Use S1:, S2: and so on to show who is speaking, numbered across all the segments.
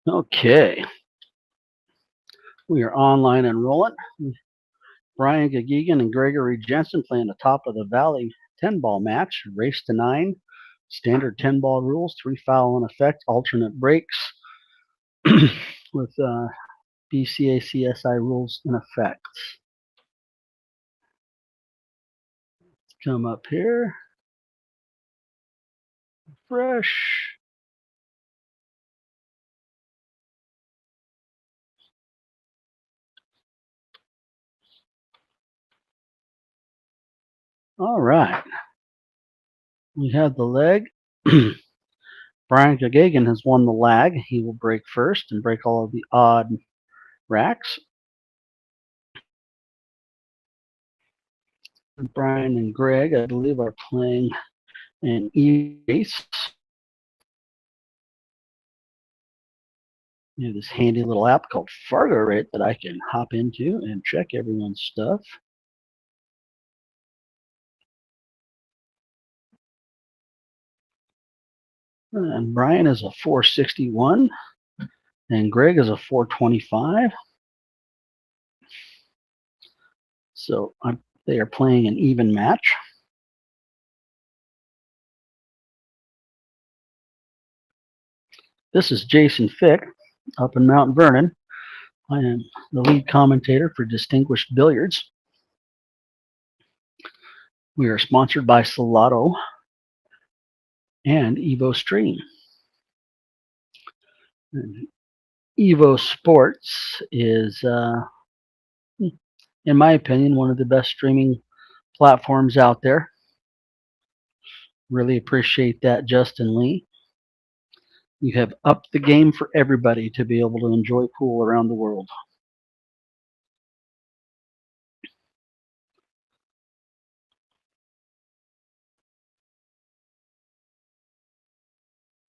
S1: Okay, we are online and rolling. Brian GEOGHEGAN and Gregory Jensen playing the top of the valley 10-ball match, race to 9, standard 10-ball rules, 3 foul in effect, alternate breaks with BCA CSI rules in effect. Let's come up here, fresh. All right, we have the leg. Brian GEOGHEGAN has won the lag. He will break first and break all of the odd racks. Brian and Greg, I believe, are playing an E-race. We have this handy little app called FARGORATE that I can hop into and check everyone's stuff. And Brian is a 461, and Greg is a 425. So they are playing an even match. This is Jason Fick up in Mount Vernon. I am the lead commentator for Distinguished Billiards. We are sponsored by Salado and EvoStream. And EvoSports is, in my opinion, one of the best streaming platforms out there. Really appreciate that, Justin Lee. You have upped the game for everybody to be able to enjoy pool around the world.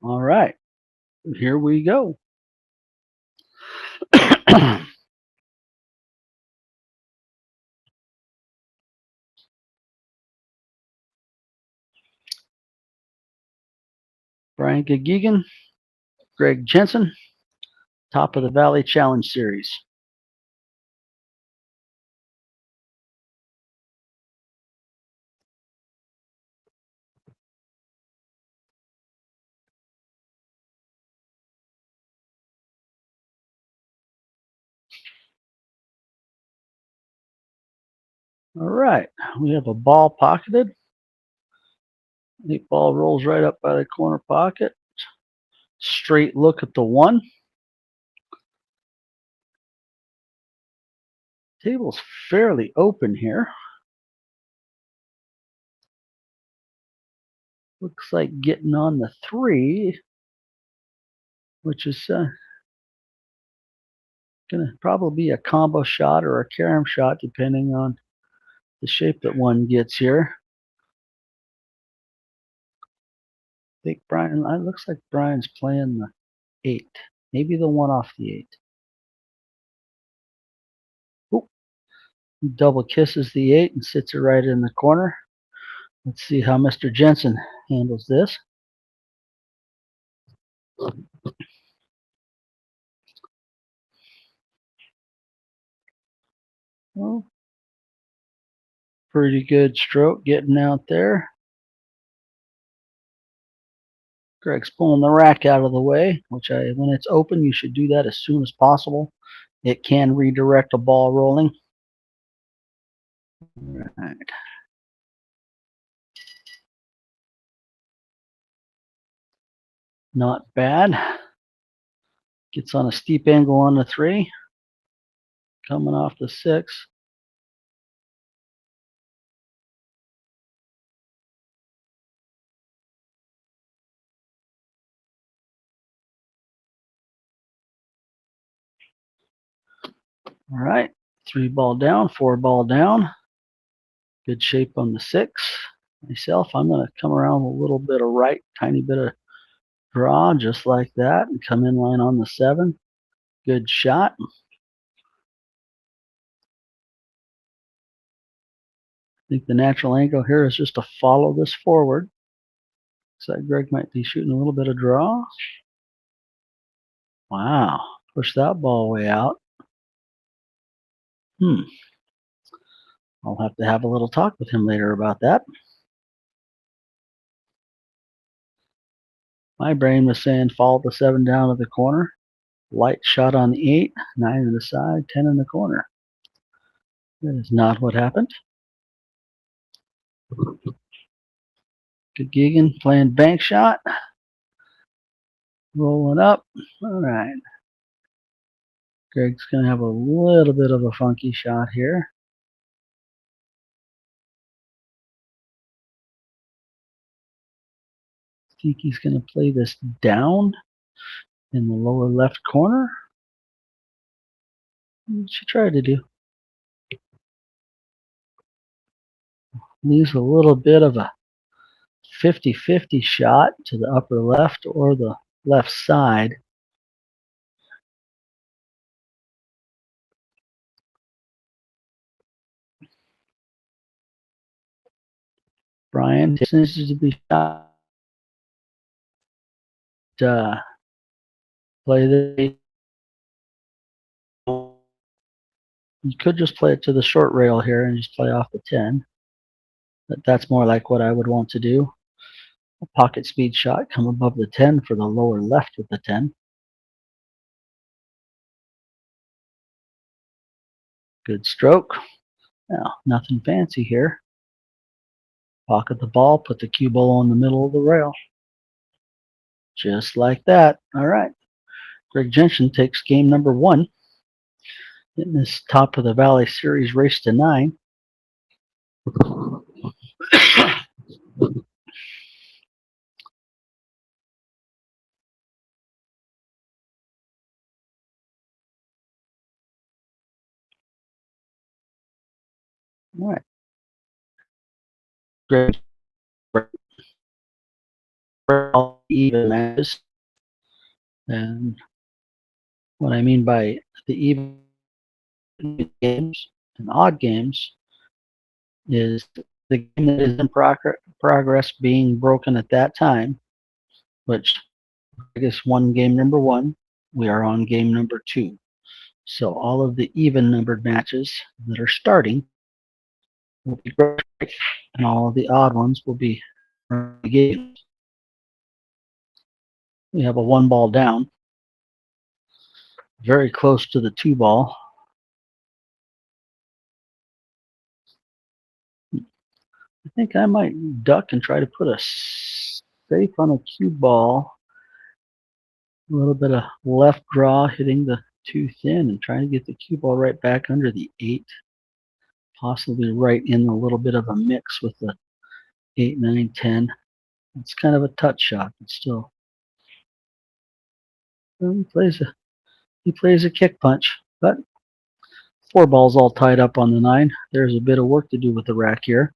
S1: All right, here we go. Brian GEOGHEGAN, Greg Jensen, Top of the Valley Challenge Series. All right, we have a ball pocketed. The ball rolls right up by the corner pocket. Straight look at the 1. Table's fairly open here. Looks like getting on the 3, which is going to probably be a combo shot or a carom shot, depending on the shape that one gets here. I think Brian, it looks like Brian's playing the 8, maybe the 1 off the 8. Oop. He double kisses the 8 and sits it right in the corner. Let's see how Mr. Jensen handles this. Well, pretty good stroke getting out there. Greg's pulling the rack out of the way, which when it's open, you should do that as soon as possible. It can redirect a ball rolling. All right. Not bad. Gets on a steep angle on the 3. Coming off the 6. All right. 3 ball down, 4 ball down. Good shape on the 6. Myself, I'm going to come around a little bit of right, tiny bit of draw, just like that, and come in line on the 7. Good shot. I think the natural angle here is just to follow this forward. Looks like Greg might be shooting a little bit of draw. Wow. Push that ball way out. I'll have to have a little talk with him later about that. My brain was saying follow the 7 down to the corner. Light shot on the 8, 9 to the side, 10 in the corner. That is not what happened. GEOGHEGAN playing bank shot. Rolling up. All right. Greg's going to have a little bit of a funky shot here. I think he's going to play this down in the lower left corner. What she tried to do. Leaves a little bit of a 50-50 shot to the upper left or the left side. Brian needs to be shot. Play the. You could just play it to the short rail here and just play off the 10. But that's more like what I would want to do. A pocket speed shot, come above the 10 for the lower left with the 10. Good stroke. Now, nothing fancy here. Pocket the ball, put the cue ball in the middle of the rail. Just like that. All right. Greg Jensen takes game number 1 in this top of the valley series race to 9. All right. Greg, all even matches. And what I mean by the even games and odd games is the game that is in progress being broken at that time, which I guess won game number 1. We are on game number 2. So all of the even numbered matches that are starting will be broken, and all of the odd ones will be games. We have a 1 ball down, very close to the 2 ball. I think I might duck and try to put a safe on a cue ball. A little bit of left draw hitting the 2 thin and trying to get the cue ball right back under the 8. Possibly right in a little bit of a mix with the 8, 9, 10. It's kind of a touch shot, but still. He plays a kick punch, but 4 balls all tied up on the 9. There's a bit of work to do with the rack here.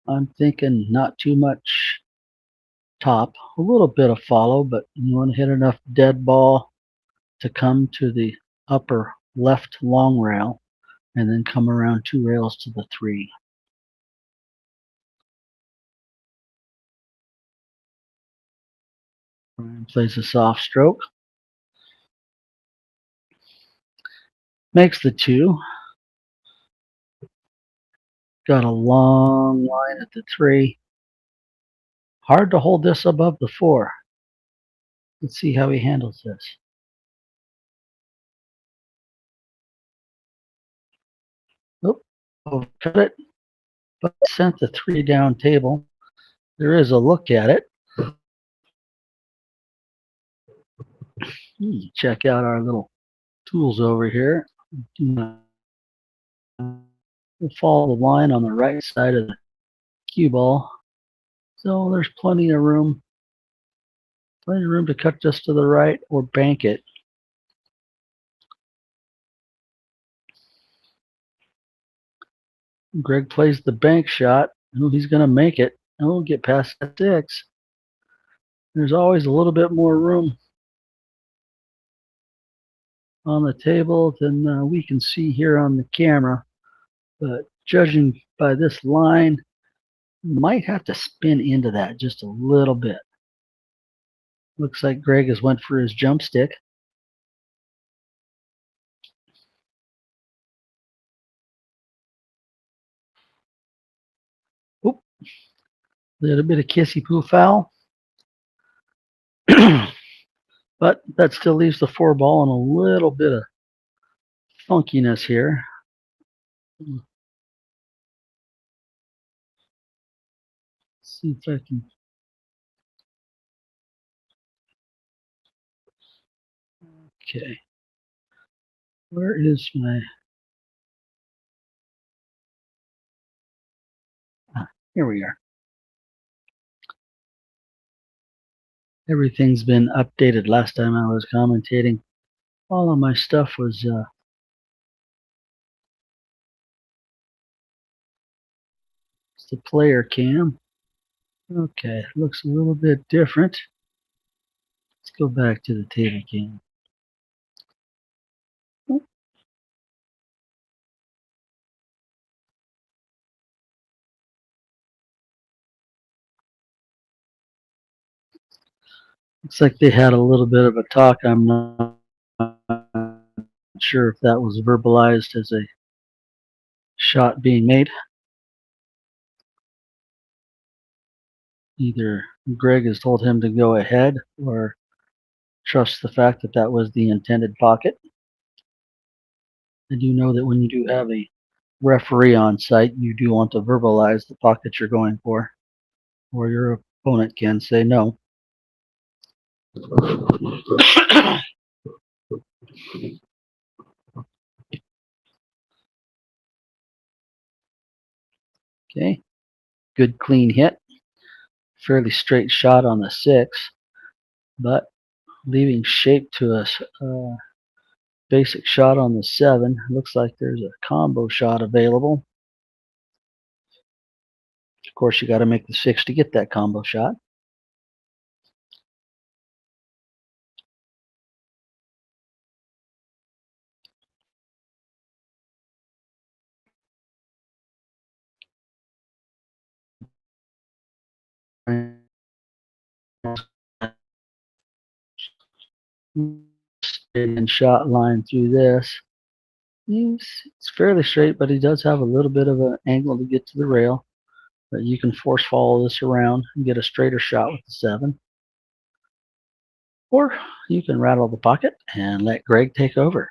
S1: I'm thinking not too much top, a little bit of follow, but you want to hit enough dead ball to come to the upper left long rail and then come around 2 rails to the 3. Brian plays a soft stroke. Makes the 2. Got a long line at the 3. Hard to hold this above the 4. Let's see how he handles this. Oh, cut it, but sent the 3 down table. There is a look at it. Check out our little tools over here. We'll follow the line on the right side of the cue ball. So there's plenty of room to cut just to the right or bank it. Greg plays the bank shot. Oh, he's going to make it. And we'll get past that 6. There's always a little bit more room on the table than we can see here on the camera. But judging by this line, might have to spin into that just a little bit. Looks like Greg has went for his jump stick. Oop, little bit of kissy poo foul. But that still leaves the 4 ball and a little bit of funkiness here. Let's see if I can. Okay. Where is my. Here we are. Everything's been updated. Last time I was commentating, all of my stuff was it's the player cam. Okay, looks a little bit different. Let's go back to the table cam. Looks like they had a little bit of a talk. I'm not sure if that was verbalized as a shot being made. Either Greg has told him to go ahead or trust the fact that that was the intended pocket. I do know that when you do have a referee on site, you do want to verbalize the pocket you're going for, or your opponent can say no. Okay, good clean hit. Fairly straight shot on the 6, but leaving shape to a basic shot on the 7. Looks like there's a combo shot available. Of course, you got to make the 6 to get that combo shot. And shot line through this. It's fairly straight, but he does have a little bit of an angle to get to the rail. But you can force follow this around and get a straighter shot with the 7. Or you can rattle the pocket and let Greg take over.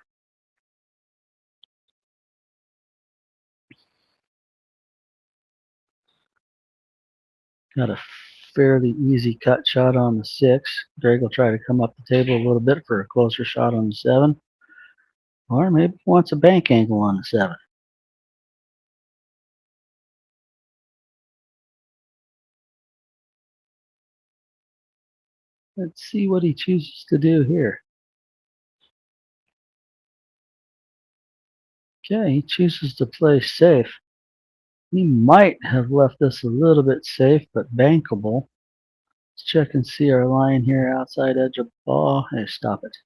S1: Got a fairly easy cut shot on the 6. Greg will try to come up the table a little bit for a closer shot on the 7. Or maybe wants a bank angle on the 7. Let's see what he chooses to do here. Okay, he chooses to play safe. He might have left this a little bit safe, but bankable. Let's check and see our line here, outside edge of the ball. Hey, stop it.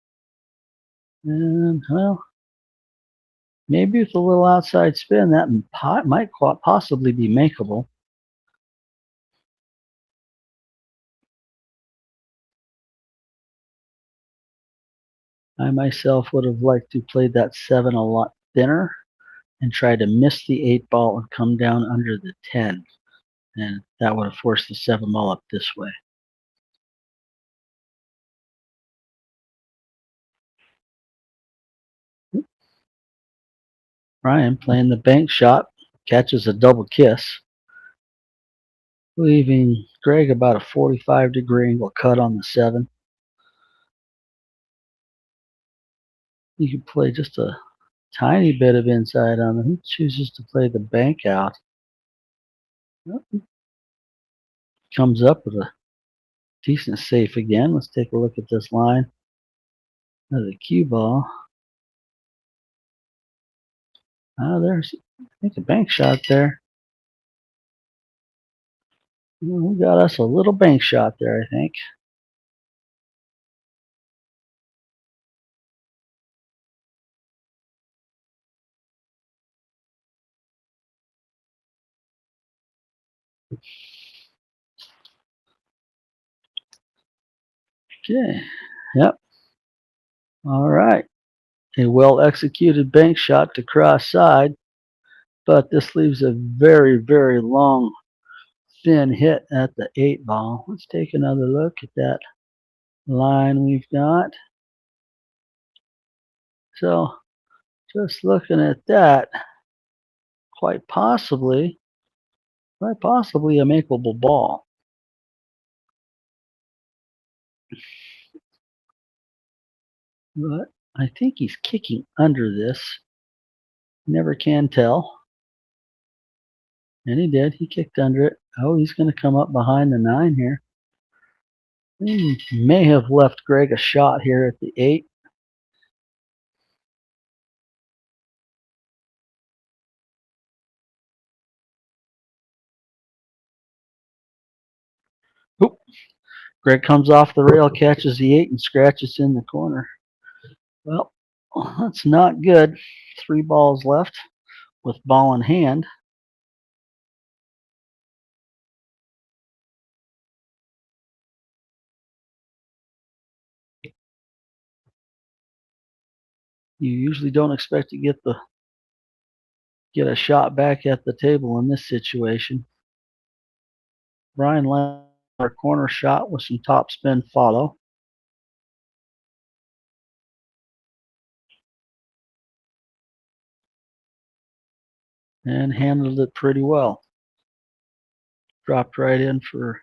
S1: And, well, maybe with a little outside spin, that might possibly be makeable. I myself would have liked to play that 7 a lot thinner and try to miss the 8 ball and come down under the 10. And that would have forced the 7 ball up this way. Ryan playing the bank shot, catches a double kiss, leaving Greg about a 45-degree angle cut on the 7. You can play just a tiny bit of inside on him. He chooses to play the bank out. Comes up with a decent safe again. Let's take a look at this line. Another cue ball. There's, I think, a bank shot there. We got us a little bank shot there, I think. Okay. Yep. All right. A well-executed bank shot to cross side, but this leaves a very, very long, thin hit at the 8 ball. Let's take another look at that line we've got. So just looking at that, quite possibly a makeable ball. But I think he's kicking under this. Never can tell. And he did. He kicked under it. Oh, he's going to come up behind the 9 here. He may have left Greg a shot here at the 8. Oop. Greg comes off the rail, catches the 8, and scratches in the corner. Well, that's not good. 3 balls left with ball in hand. You usually don't expect to get a shot back at the table in this situation. Brian left our corner shot with some topspin follow. And handled it pretty well. Dropped right in for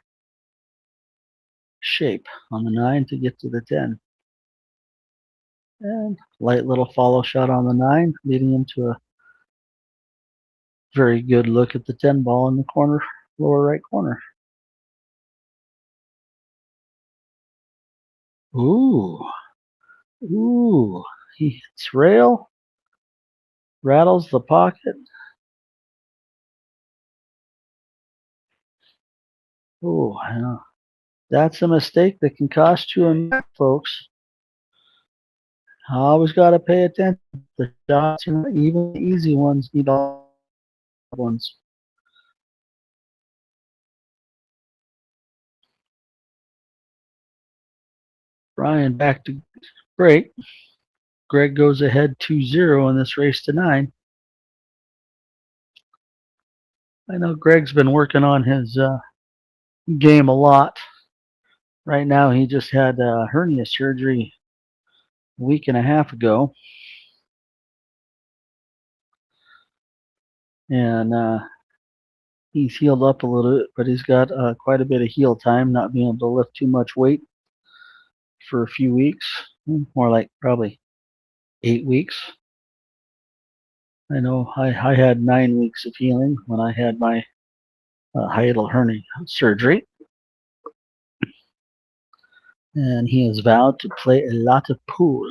S1: shape on the 9 to get to the 10. And light little follow shot on the 9, leading him to a very good look at the 10 ball in the corner, lower right corner. Ooh. Ooh. He hits rail, rattles the pocket. Ooh, that's a mistake that can cost you a match, folks. Always got to pay attention. The shots, even the easy ones, need all ones. Brian back to break. Greg goes ahead 2-0 in this race to 9. I know Greg's been working on his game a lot. Right now, he just had hernia surgery a week and a half ago. And he's healed up a little bit, but he's got quite a bit of heal time, not being able to lift too much weight for a few weeks, more like probably 8 weeks. I know I had 9 weeks of healing when I had my hiatal hernia surgery. And he has vowed to play a lot of pool.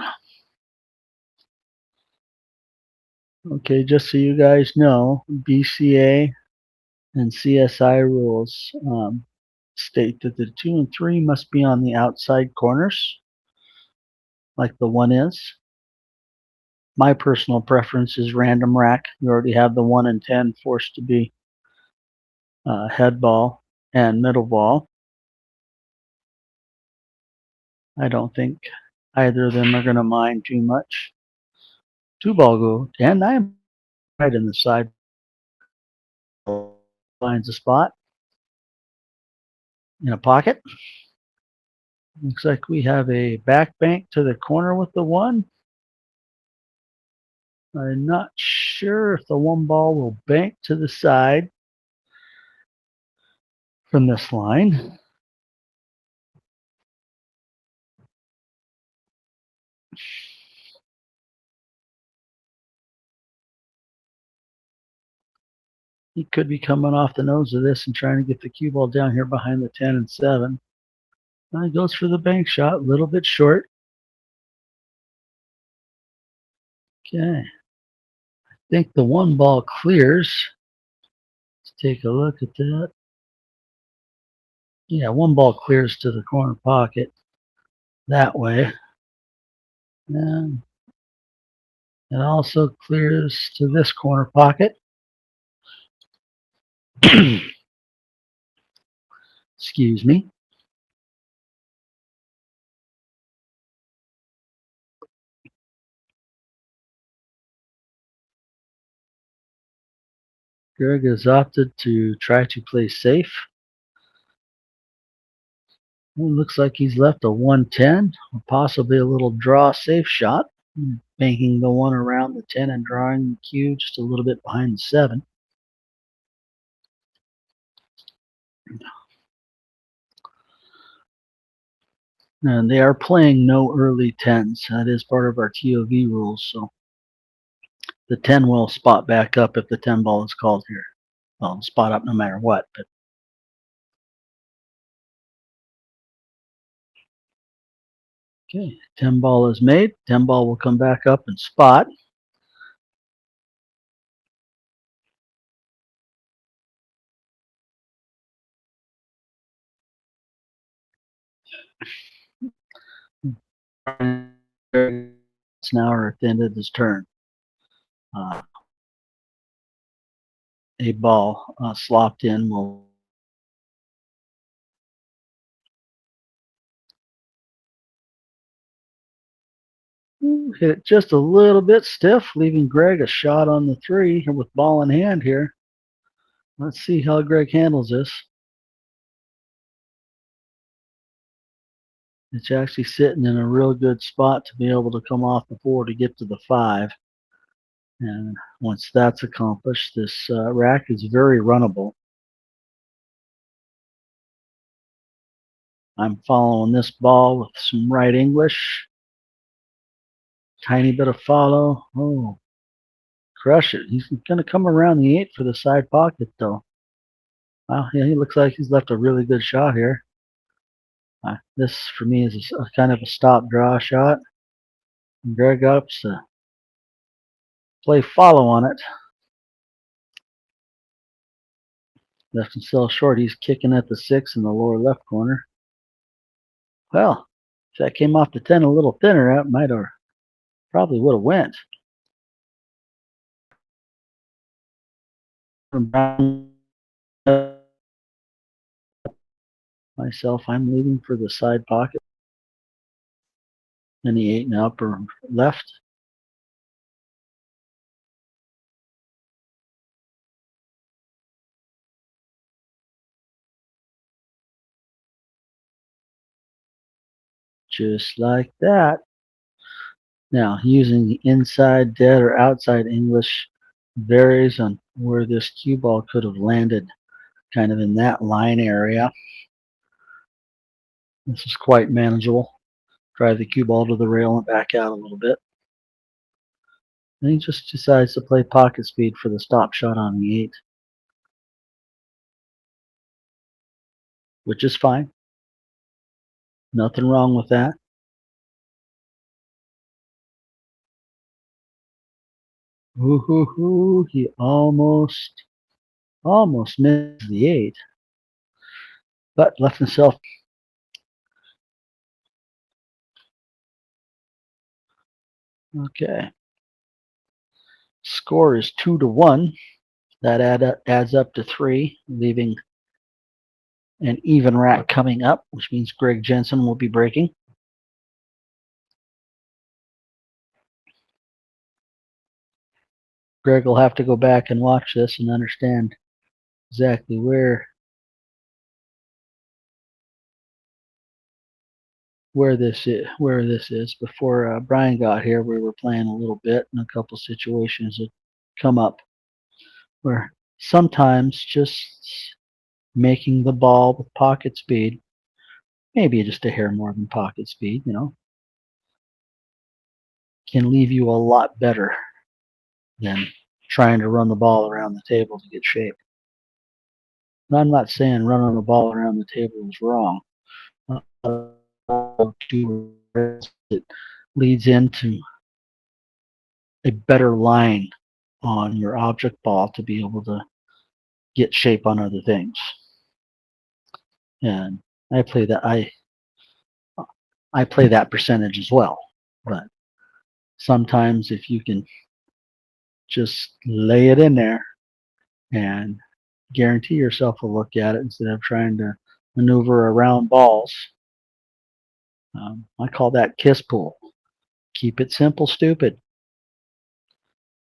S1: Okay, just so you guys know, BCA and CSI rules state that the 2 and 3 must be on the outside corners, like the 1 is. My personal preference is random rack. You already have the 1 and 10 forced to be head ball and middle ball. I don't think either of them are going to mind too much. 2 ball go, and I'm right in the side. Finds a spot in a pocket. Looks like we have a back bank to the corner with the 1. I'm not sure if the 1 ball will bank to the side from this line. He could be coming off the nose of this and trying to get the cue ball down here behind the 10 and 7. He goes for the bank shot, a little bit short. Okay. I think the 1 ball clears. Let's take a look at that. Yeah, 1 ball clears to the corner pocket that way. And it also clears to this corner pocket. Excuse me. Greg has opted to try to play safe. Well, looks like he's left a 110, possibly a little draw safe shot, banking the one around the 10 and drawing the cue just a little bit behind the 7. And they are playing no early 10s. That is part of our T.O.V rules, so the 10 will spot back up if the 10 ball is called here. Well, spot up no matter what, but okay, 10 ball is made. 10 ball will come back up and spot. Now are at the end of his turn. A ball slopped in will hit it just a little bit stiff, leaving Greg a shot on the 3 with ball in hand here. Let's see how Greg handles this. It's actually sitting in a real good spot to be able to come off the 4 to get to the 5. And once that's accomplished, this rack is very runnable. I'm following this ball with some right English. Tiny bit of follow. Oh, crush it. He's going to come around the 8 for the side pocket, though. Wow, yeah, he looks like he's left a really good shot here. This, for me, is a kind of a stop-draw shot. And Greg ups to play follow on it. Left himself short. He's kicking at the 6 in the lower left corner. Well, if that came off the 10 a little thinner, that might have probably would have went. Myself, I'm leaving for the side pocket. And the 8 in the upper left. Just like that. Now, using the inside dead or outside English varies on where this cue ball could have landed, kind of in that line area. This is quite manageable. Drive the cue ball to the rail and back out a little bit. And he just decides to play pocket speed for the stop shot on the 8, which is fine. Nothing wrong with that. Ooh, he almost missed the 8, but left himself. Okay. Score is 2-1. That adds up to 3, leaving an even rack coming up, which means Greg Jensen will be breaking. Greg will have to go back and watch this and understand exactly where this is. Before Brian got here, we were playing a little bit, and a couple situations had come up where sometimes just making the ball with pocket speed, maybe just a hair more than pocket speed, can leave you a lot better than trying to run the ball around the table to get shape. And I'm not saying running the ball around the table is wrong. It leads into a better line on your object ball to be able to get shape on other things. And I play that percentage as well. But sometimes if you can just lay it in there and guarantee yourself a look at it instead of trying to maneuver around balls, I call that kiss pool. Keep it simple, stupid.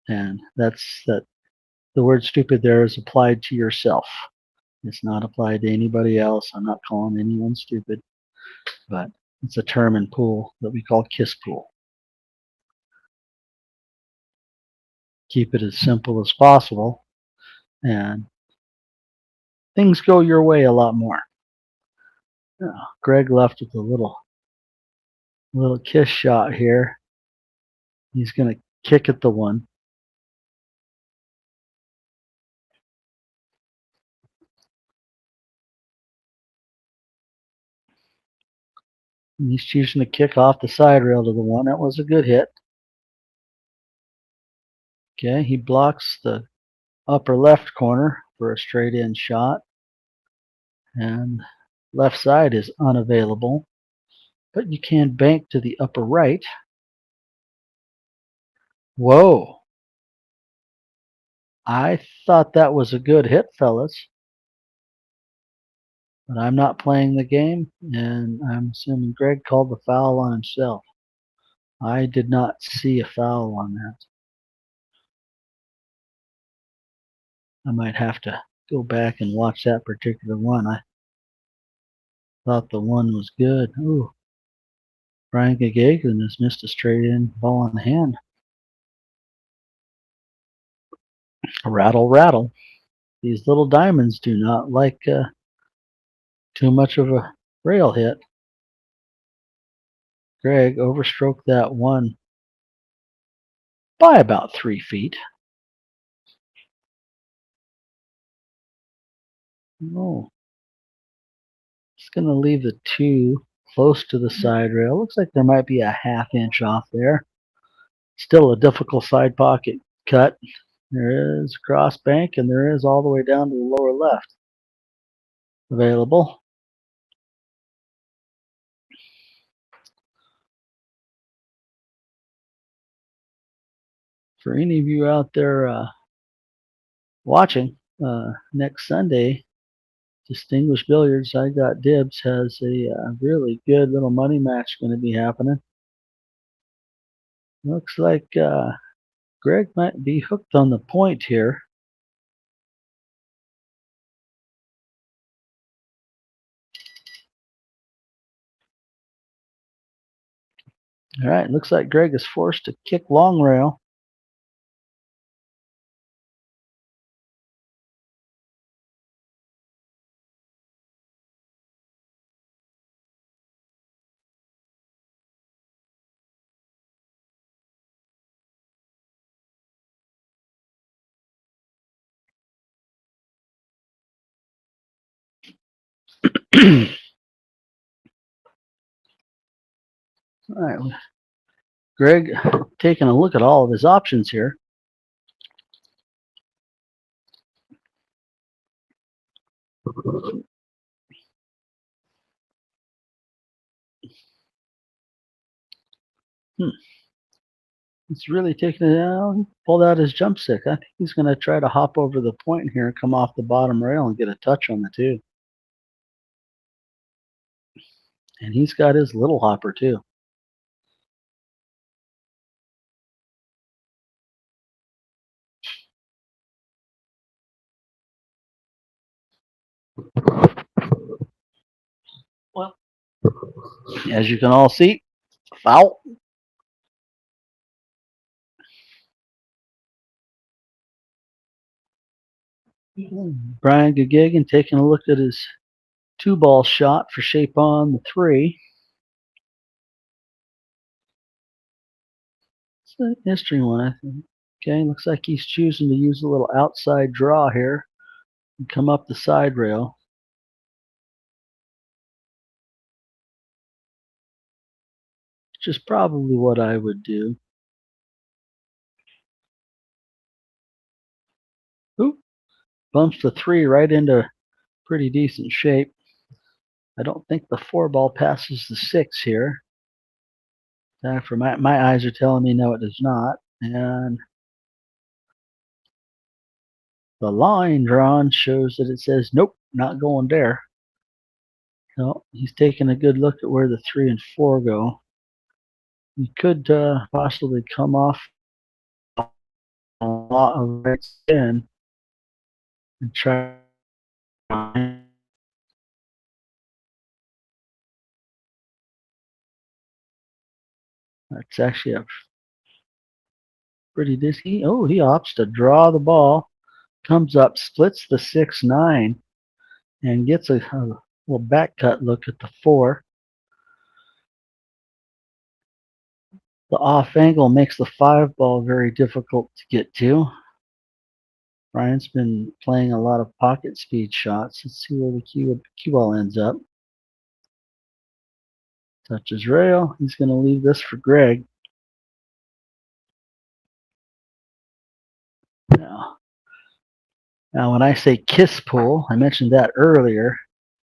S1: And that's the word stupid there is applied to yourself. It's not applied to anybody else. I'm not calling anyone stupid, but it's a term in pool that we call kiss pool. Keep it as simple as possible, and things go your way a lot more. Greg left with a little kiss shot here. He's going to kick at the one. And he's choosing to kick off the side rail to the one. That was a good hit. Okay, he blocks the upper left corner for a straight in shot. And left side is unavailable. But you can bank to the upper right. Whoa. I thought that was a good hit, fellas. But I'm not playing the game, and I'm assuming Greg called the foul on himself. I did not see a foul on that. I might have to go back and watch that particular one. I thought the one was good. Ooh. Brian GEGOHEGAN has missed a straight in ball in the hand. Rattle, rattle. These little diamonds do not like too much of a rail hit. Greg overstroked that one by about 3 feet. Oh. It's going to leave the two close to the side rail. Looks like there might be a ½ inch off there. Still a difficult side pocket cut. There is cross bank, and there is all the way down to the lower left available. For any of you out there watching, next Sunday, Distinguished Billiards, I Got Dibs, has a really good little money match going to be happening. Looks like Greg might be hooked on the point here. All right, looks like Greg is forced to kick long rail. All right, Greg taking a look at all of his options here. He's really taking it down, pulled out his jump stick. I think he's going to try to hop over the point here and come off the bottom rail and get a touch on the two. And he's got his little hopper too. Well, as you can all see, foul. Brian GEGOHEGAN taking a look at his 2-ball shot for shape on the 3. It's an interesting one, I think. Okay, looks like he's choosing to use a little outside draw here and come up the side rail. Which is probably what I would do. Ooh, bumps the 3 right into pretty decent shape. I don't think the 4-ball passes the 6 here. For my eyes are telling me no, it does not. And the line drawn shows that it says nope, not going there. No, he's taking a good look at where the 3 and 4 go. He could possibly come off a lot of right spin. and try. That's actually a pretty disky. Oh, he opts to draw the ball, comes up, splits the 6-9, and gets a little back cut look at the 4. The off angle makes the 5 ball very difficult to get to. Brian's been playing a lot of pocket speed shots. Let's see where the cue ball ends up. Touches rail. He's going to leave this for Greg. Now, when I say kiss pull, I mentioned that earlier.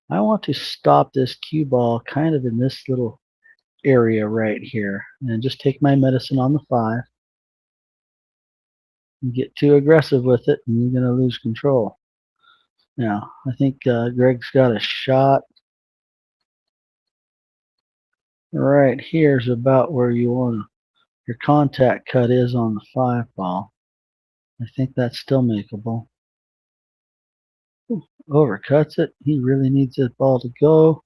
S1: I want to stop this cue ball kind of in this little area right here. And just take my medicine on the 5. You get too aggressive with it, and you're going to lose control. Now, I think Greg's got a shot. Right here's about where you want your contact cut is on the 5 ball. I think that's still makeable. Ooh, overcuts it. He really needs that ball to go.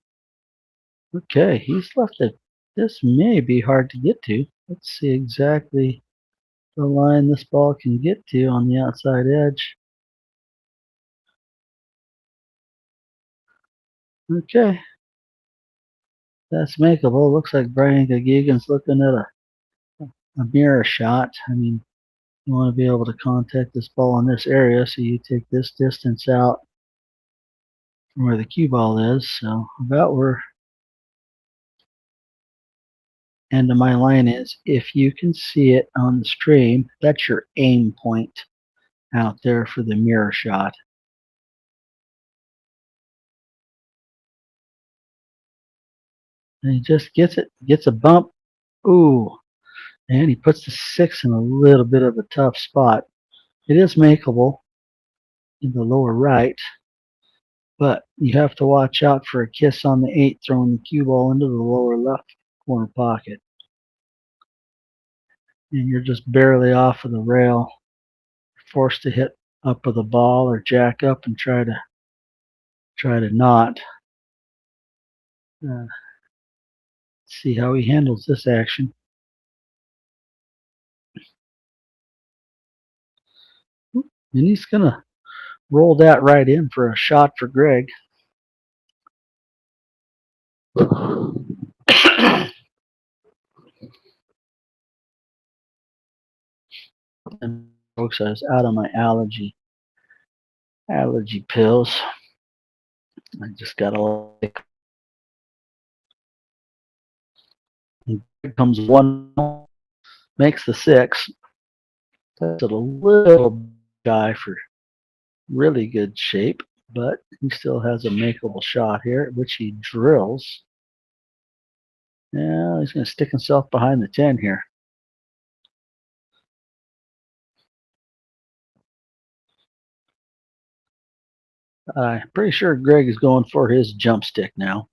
S1: Okay, he's left it. This may be hard to get to. Let's see exactly the line this ball can get to on the outside edge. Okay, that's makeable. Looks like Brian GEGOHEGAN's looking at a mirror shot. I mean, you want to be able to contact this ball in this area, so you take this distance out from where the cue ball is. So about where end of my line is, if you can see it on the stream, that's your aim point out there for the mirror shot. And he just gets it, gets a bump. Ooh, and he puts the 6 in a little bit of a tough spot. It is makeable in the lower right, but you have to watch out for a kiss on the 8 throwing the cue ball into the lower left corner pocket. And you're just barely off of the rail, forced to hit up with the ball or jack up and try to not. See how he handles this action. And he's going to roll that right in for a shot for Greg. And folks, I was out of my allergy pills. I just got all. And here comes 1, makes the 6. That's a little guy for really good shape, but he still has a makeable shot here, which he drills. Yeah, he's going to stick himself behind the 10 here. I'm pretty sure Greg is going for his jump stick now.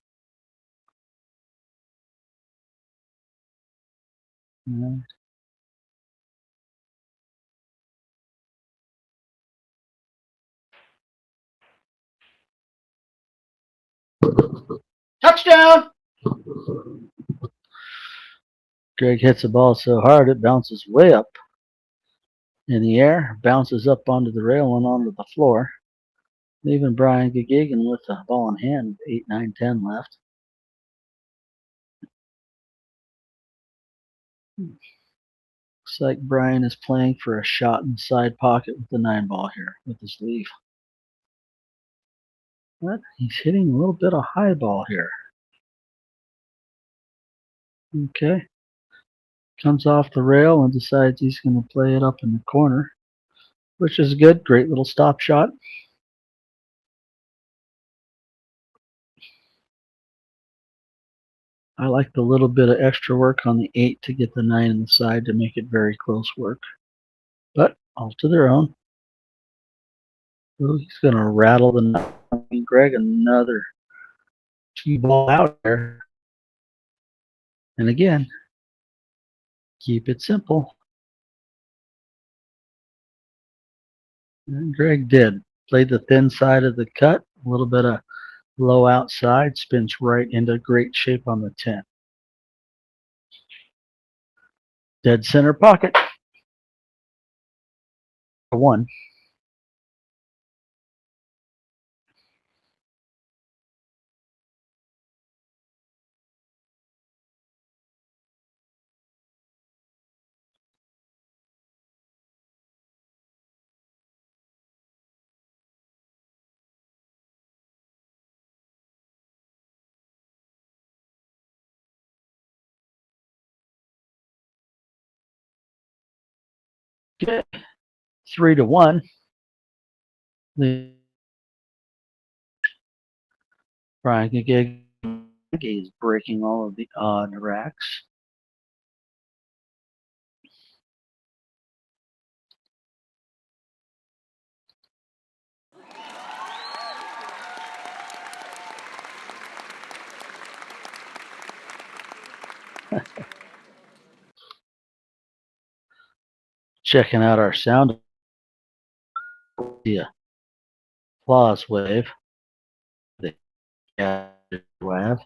S1: Touchdown! Greg hits the ball so hard it bounces way up in the air, bounces up onto the rail and onto the floor, leaving Brian GEGOHEGAN with the ball in hand with 8, 9, 10 left. Looks like Brian is playing for a shot in the side pocket with the 9 ball here with his leave. But he's hitting a little bit of high ball here. Okay. Comes off the rail and decides he's going to play it up in the corner, which is good. Great little stop shot. I like the little bit of extra work on the 8 to get the 9 in the side to make it very close work. But all to their own. Ooh, he's going to rattle the 9. Greg, another cue ball out there. And again, keep it simple. And Greg did. played the thin side of the cut, a little bit of low outside, spins right into great shape on the 10. Dead center pocket. 1. Okay. 3-1. Brian Gagig is breaking all of the odd racks. Checking out our sound. The applause wave. The wave.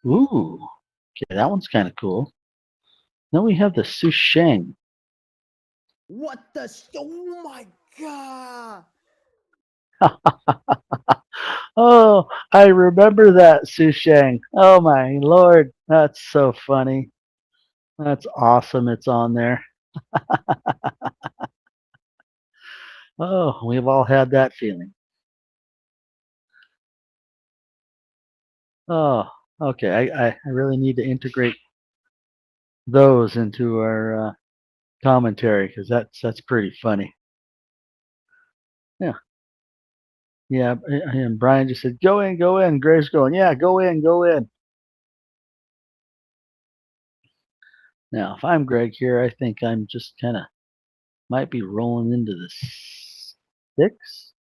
S1: Ooh. Okay, that one's kind of cool. Then we have the Susheng.
S2: What the? Oh my god!
S1: Oh, I remember that, Susheng. Oh my lord, that's so funny. That's awesome. It's on there. Oh, we've all had that feeling. Oh, okay. I really need to integrate those into our commentary because that's pretty funny. Yeah, yeah. And Brian just said, "Go in, go in." Greg's going, "Yeah, go in, go in." Now, if I'm Greg here, I think I'm just kind of might be rolling into the 6,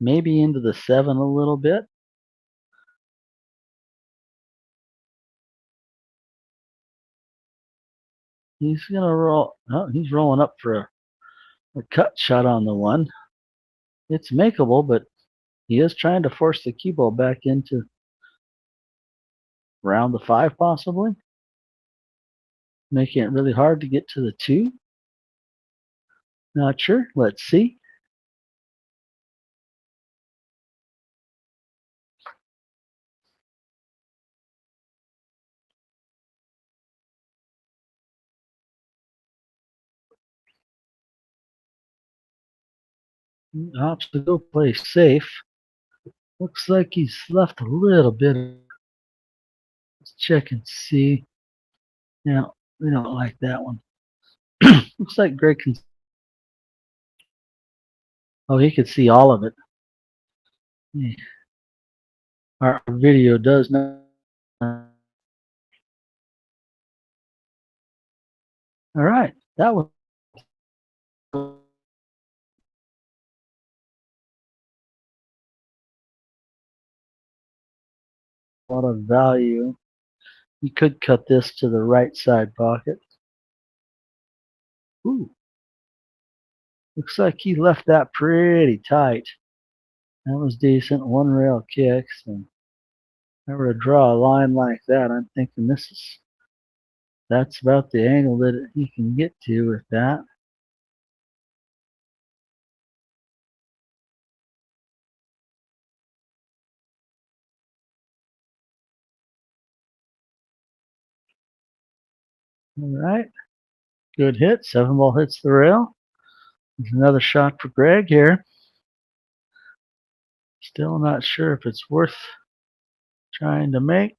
S1: maybe into the 7 a little bit. He's gonna roll. Oh, he's rolling up for a cut shot on the 1. It's makeable, but he is trying to force the cue ball back into round the 5, possibly, making it really hard to get to the 2. Not sure. Let's see. Opts to go play safe. Looks like he's left a little bit. Let's check and see. Yeah, we don't like that one. Looks like Greg can. Oh, he could see all of it. Yeah. Our video does not. All right, that was a lot of value. You could cut this to the right side pocket. Ooh, looks like he left that pretty tight. That was decent. 1 rail kicks, and if I were to draw a line like that, I'm thinking that's about the angle that he can get to with that. All right, good hit. 7 ball hits the rail. There's another shot for Greg here. Still not sure if it's worth trying to make.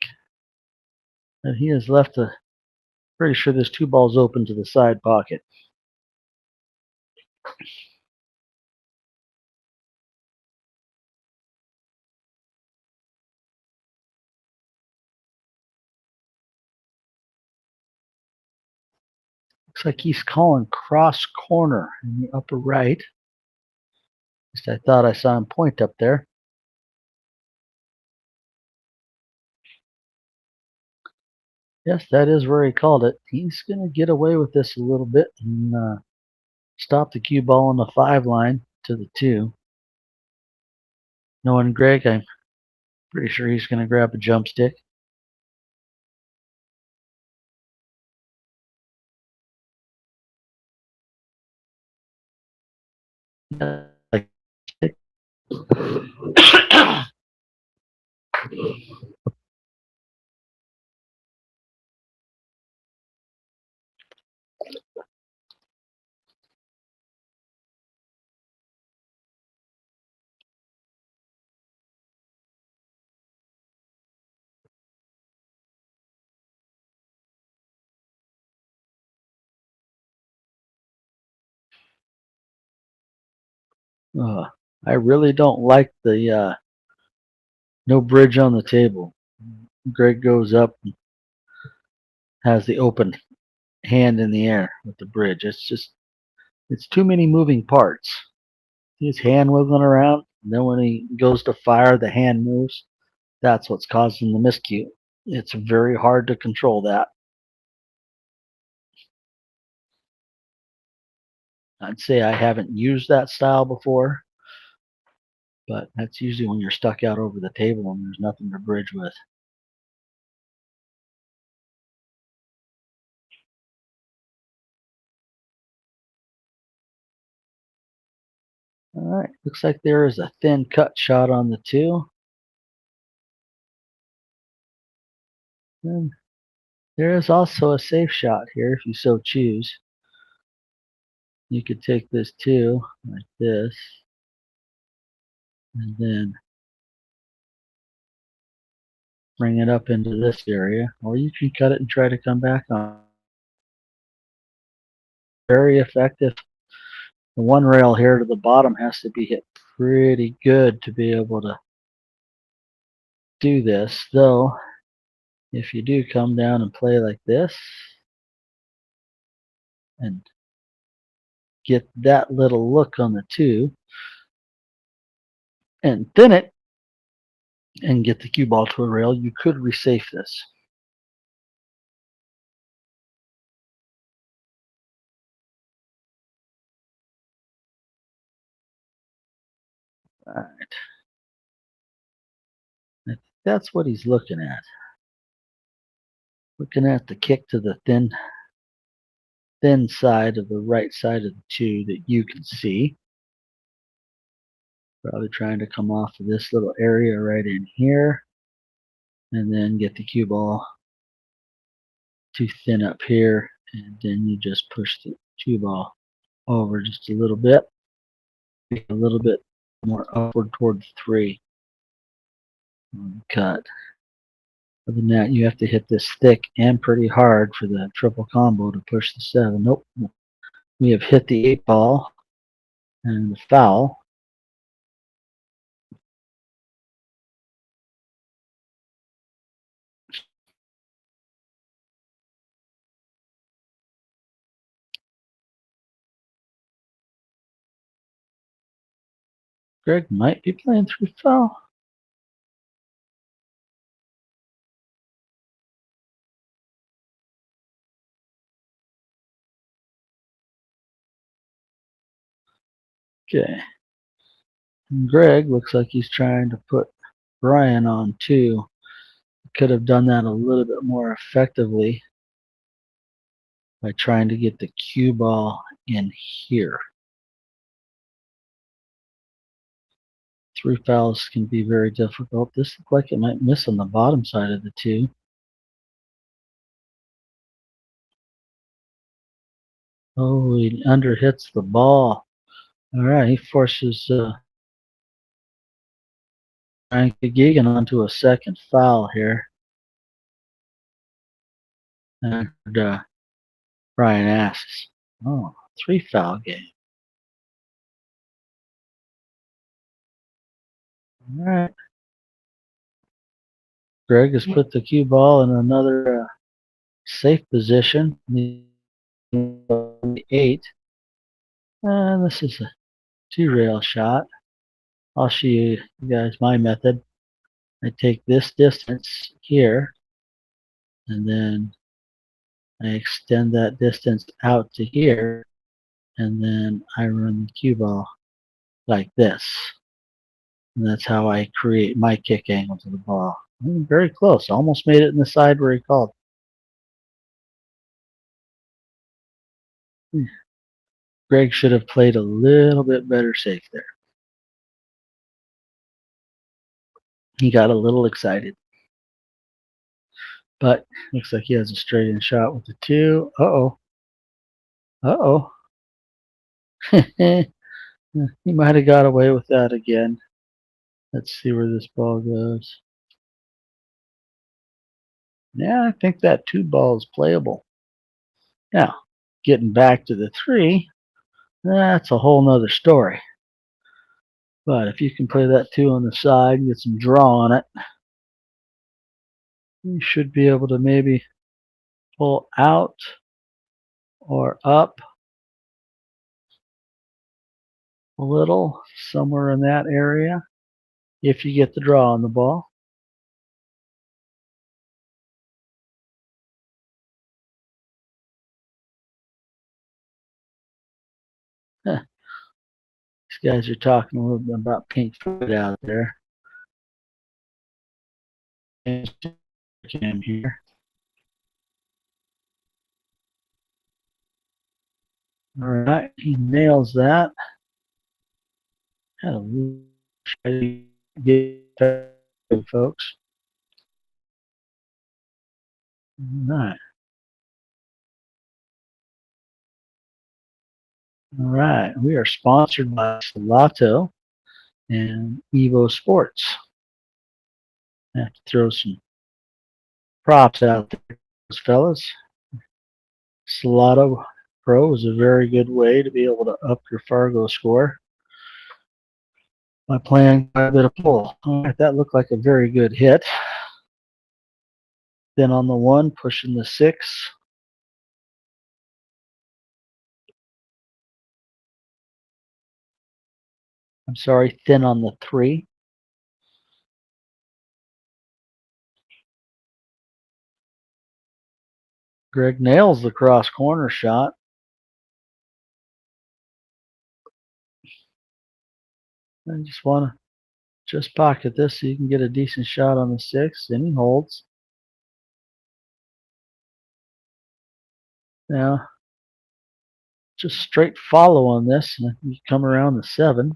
S1: But he has left a. Pretty sure there's 2 balls open to the side pocket. Looks like he's calling cross corner in the upper right. At least I thought I saw him point up there. Yes, that is where he called it. He's going to get away with this a little bit and stop the cue ball on the 5 line. to the 2. Knowing Greg, I'm pretty sure he's going to grab a jump stick. I really don't like the no bridge on the table. Greg goes up and has the open hand in the air with the bridge. It's too many moving parts. His hand wiggling around, and then when he goes to fire, the hand moves. That's what's causing the miscue. It's very hard to control that. I'd say I haven't used that style before, but that's usually when you're stuck out over the table and there's nothing to bridge with. All right, looks like there is a thin cut shot on the 2. And there is also a safe shot here if you so choose. You could take this 2 like this, and then bring it up into this area, or you can cut it and try to come back on. Very effective. The one rail here to the bottom has to be hit pretty good to be able to do this, though if you do come down and play like this and get that little look on the 2 and thin it and get the cue ball to a rail, you could resafe this. All right. I think that's what he's looking at. Looking at the kick to the thin side of the right side of the 2 that you can see. Probably trying to come off of this little area right in here and then get the cue ball too thin up here, and then you just push the cue ball over just a little bit more upward towards 3 on the cut. Other than that, you have to hit this thick and pretty hard for the triple combo to push the 7. Nope. We have hit the 8 ball and the foul. Greg might be playing through foul. Okay. And Greg looks like he's trying to put Brian on 2. Could have done that a little bit more effectively by trying to get the cue ball in here. 3 fouls can be very difficult. This looks like it might miss on the bottom side of the 2. Oh, he under hits the ball. All right, he forces Ryan GEOGHEGAN onto a second foul here. And Brian asks, oh, 3 foul game. All right. Greg has put the cue ball in another safe position. 8. And this is a 2 rail shot. I'll show you guys my method. I take this distance here, and then I extend that distance out to here, and then I run the cue ball like this. And that's how I create my kick angle to the ball. Very close. Almost made it in the side where he called. Greg should have played a little bit better safe there. He got a little excited. But looks like he has a straight in shot with the 2. Uh-oh. Uh-oh. He might have got away with that again. Let's see where this ball goes. Yeah, I think that 2 ball is playable. Now, getting back to the 3, that's a whole nother story. But if you can play that 2 on the side and get some draw on it, you should be able to maybe pull out or up a little, somewhere in that area, if you get the draw on the ball. These guys are talking a little bit about pink foot out there. Cam here. All right, he nails that. Had a little try to get folks. All right. All right, we are sponsored by Salato and EvoSports. I have to throw some props out there, fellas. Salato Pro is a very good way to be able to up your Fargo score by playing quite a bit of pull. All right, that looked like a very good hit. Then on the 1, pushing the 6. I'm sorry, thin on the 3. Greg nails the cross corner shot. I just want to just pocket this so you can get a decent shot on the 6. Then he holds. Now, just straight follow on this, and you come around the 7.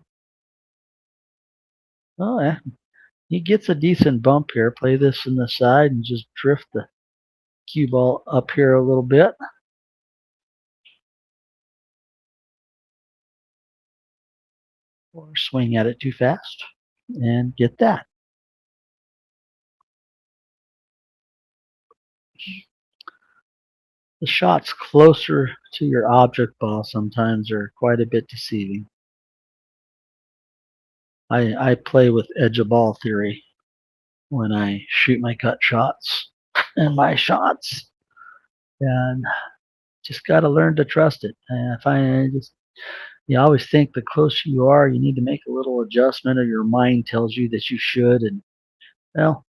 S1: Oh, yeah. He gets a decent bump here. Play this in the side and just drift the cue ball up here a little bit. Or swing at it too fast and get that. The shots closer to your object ball sometimes are quite a bit deceiving. I play with edge of ball theory when I shoot my cut shots and my shots, and just got to learn to trust it. And you always think the closer you are, you need to make a little adjustment, or your mind tells you that you should, and well,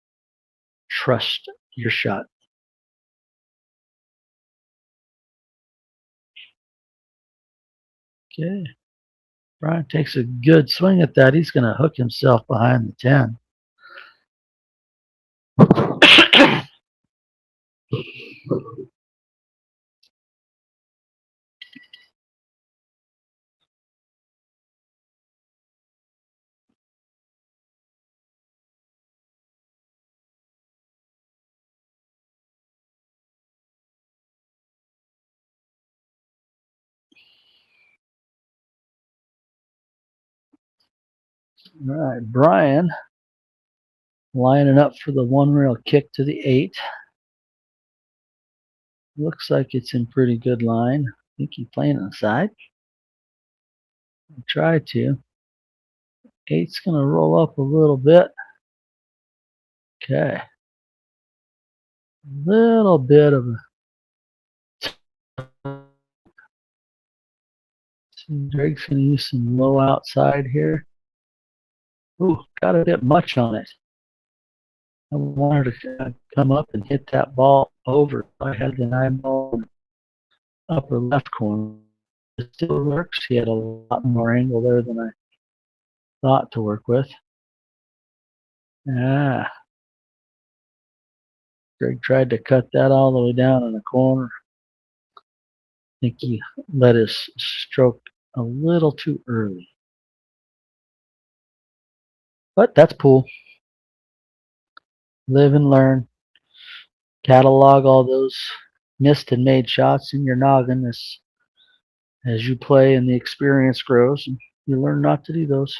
S1: trust your shot. Okay. Brian takes a good swing at that. He's going to hook himself behind the 10. All right, Brian lining up for the 1-rail kick to the 8. Looks like it's in pretty good line. I think he's playing on the side. I'll try to. 8's going to roll up a little bit. Okay. A little bit of a... Greg's going to use some low outside here. Ooh, got a bit much on it. I wanted to come up and hit that ball over. I had an eyeball in the upper left corner. It still works. He had a lot more angle there than I thought to work with. Ah, Greg tried to cut that all the way down in the corner. I think he let his stroke a little too early. But that's cool. Live and learn. Catalog all those missed and made shots in your noggin as you play and the experience grows. And you learn not to do those.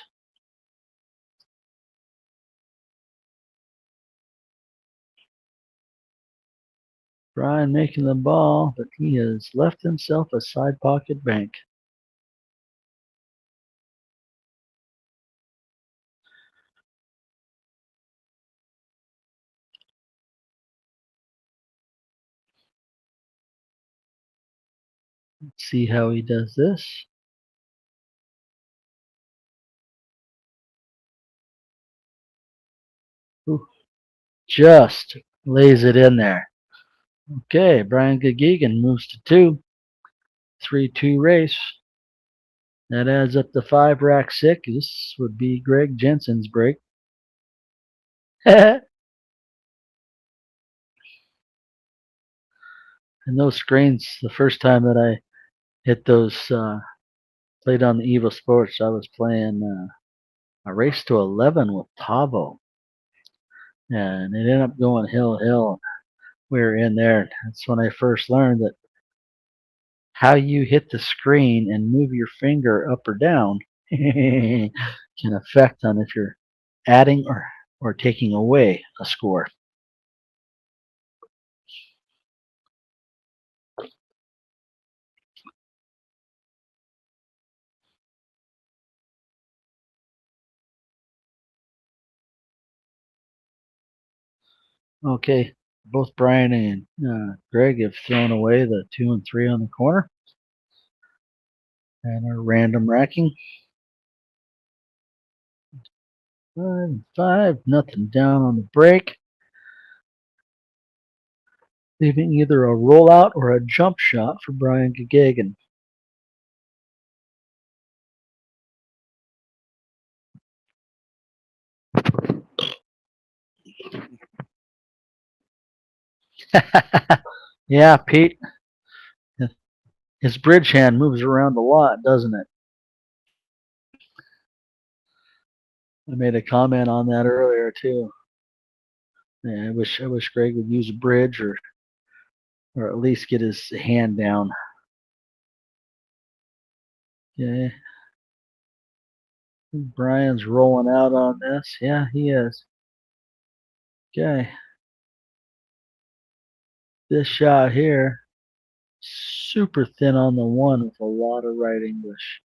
S1: Brian making the ball, but he has left himself a side pocket bank. Let's see how he does this. Ooh, just lays it in there. Okay, Brian GEOGHEGAN moves to 2. 3-2 race. That adds up to 5 rack 6. This would be Greg Jensen's break. And those screens, the first time that I hit those, played on the EvoSports, I was playing a race to 11 with T.O.V. And it ended up going hill. We were in there. That's when I first learned that how you hit the screen and move your finger up or down can affect on if you're adding or taking away a score. Okay, both Brian and Greg have thrown away the 2 and 3 on the corner and are random racking. 5 and 5, nothing down on the break. Leaving either a rollout or a jump shot for Brian GEOGHEGAN. Yeah, Pete. His bridge hand moves around a lot, doesn't it? I made a comment on that earlier too. Yeah, I wish Greg would use a bridge or at least get his hand down. Okay. Brian's rolling out on this. Yeah, he is. Okay. This shot here, super thin on the 1 with a lot of right English.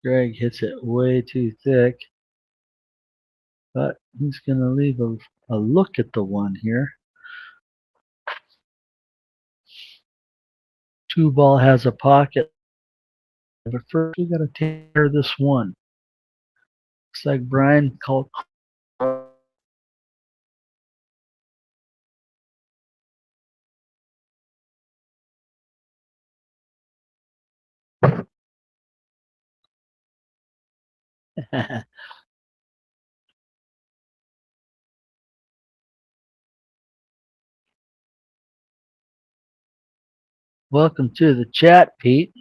S1: Greg hits it way too thick, but he's going to leave a look at the 1 here. 2 ball has a pocket, but first we got to take care of this 1. Looks like Brian called. Welcome to the chat, Pete.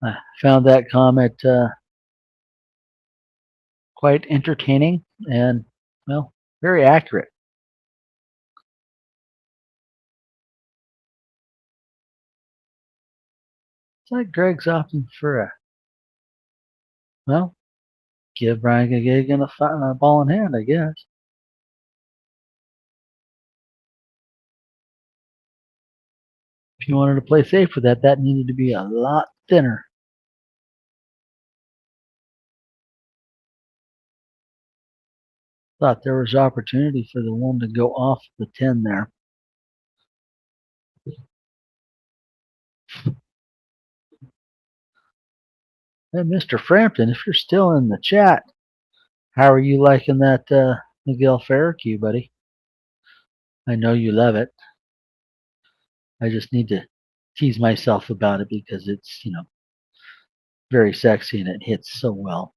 S1: I found that comment quite entertaining and, well, very accurate. It's like Greg's opting for a, well, give Brian GEOGHEGAN a ball in hand, I guess. If you wanted to play safe with that, that needed to be a lot thinner. Thought there was opportunity for the 1 to go off the 10 there. Hey, Mr. Frampton, if you're still in the chat, how are you liking that Miguel Ferrer cue, buddy? I know you love it. I just need to tease myself about it because it's, very sexy and it hits so well.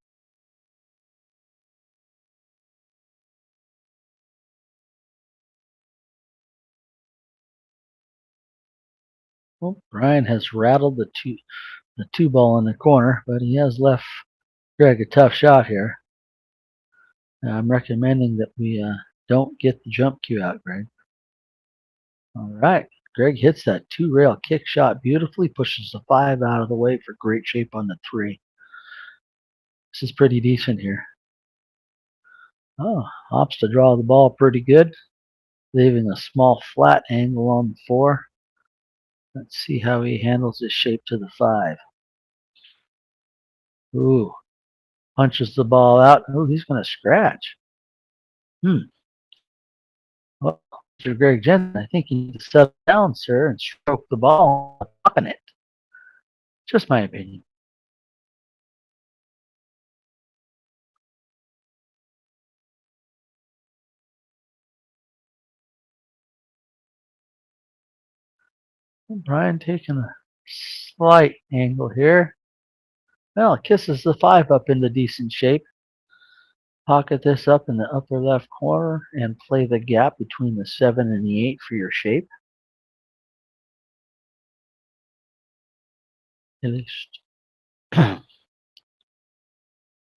S1: Well, Brian has rattled the two ball in the corner, but he has left Greg a tough shot here. I'm recommending that we don't get the jump cue out, Greg. All right. Greg hits that 2-rail kick shot beautifully, pushes the 5 out of the way for great shape on the 3. This is pretty decent here. Oh, opts to draw the ball pretty good, leaving a small flat angle on the 4. Let's see how he handles his shape to the 5. Ooh, punches the ball out. Oh, he's going to scratch. Well, Mr. Greg Jensen, I think you need to settle down, sir, and stroke the ball on it. Just my opinion. Brian taking a slight angle here. Well, it kisses the 5 up into decent shape. Pocket this up in the upper left corner and play the gap between the 7 and the 8 for your shape. At least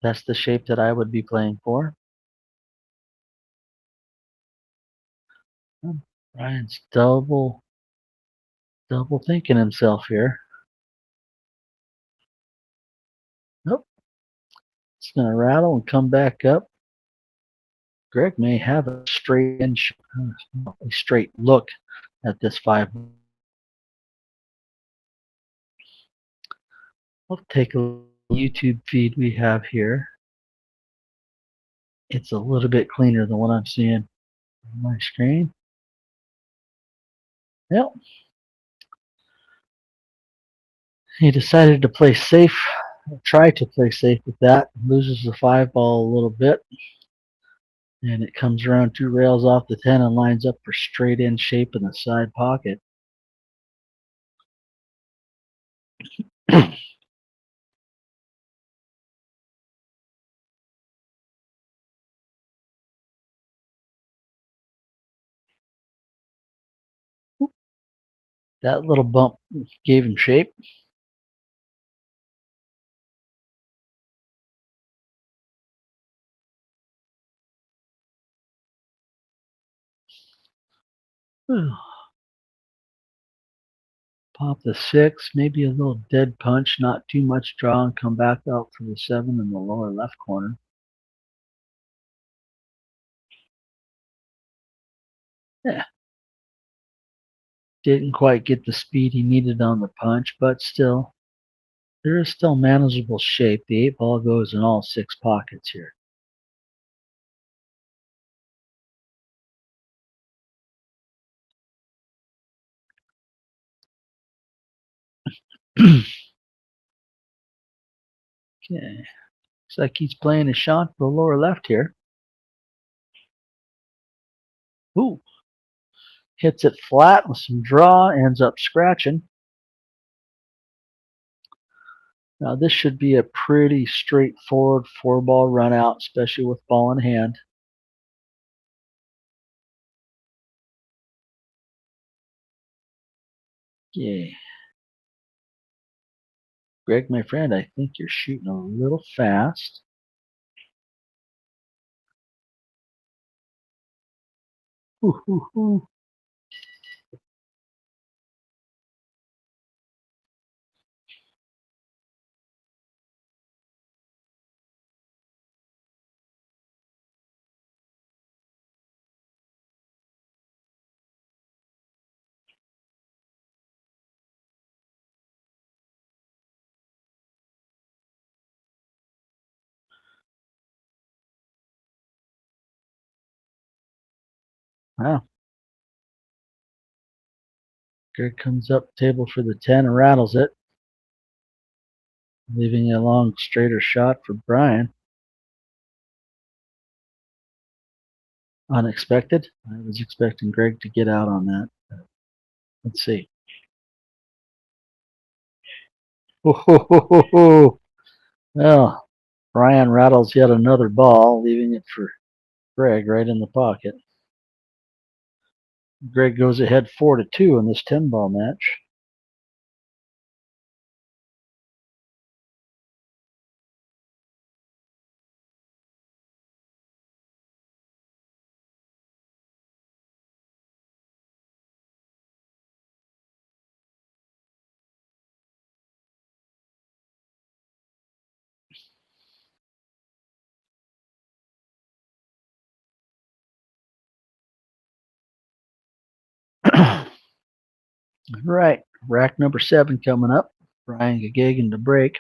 S1: that's the shape that I would be playing for. Brian's double thinking himself here. Nope. It's going to rattle and come back up. Greg may have a straight look at this 5. I'll take a YouTube feed we have here. It's a little bit cleaner than what I'm seeing on my screen. Yep. He decided to play safe, try to play safe with that. Loses the 5 ball a little bit. And it comes around 2 rails off the 10 and lines up for straight in shape in the side pocket. That little bump gave him shape. Pop the 6, maybe a little dead punch, not too much draw, and come back out for the 7 in the lower left corner. Yeah. Didn't quite get the speed he needed on the punch, but still, there is still manageable shape. The 8 ball goes in all 6 pockets here. Okay. Looks like he's playing a shot for the lower left here. Ooh. Hits it flat with some draw, ends up scratching. Now this should be a pretty straightforward 4-ball run out, especially with ball in hand. Yeah. Greg, my friend, I think you're shooting a little fast. Ooh, ooh, ooh. Wow. Greg comes up table for the 10 and rattles it, leaving a long straighter shot for Brian. Unexpected. I was expecting Greg to get out on that. Let's see. Oh, ho, ho, ho, ho. Well, Brian rattles yet another ball, leaving it for Greg right in the pocket. Greg goes ahead 4-2 in this 10-ball match. Right, rack number 7 coming up. Brian GEOGHEGAN to break.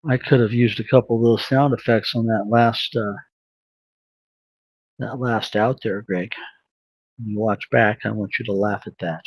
S1: I could have used a couple of those sound effects on that last out there, Greg. When you watch back, I want you to laugh at that.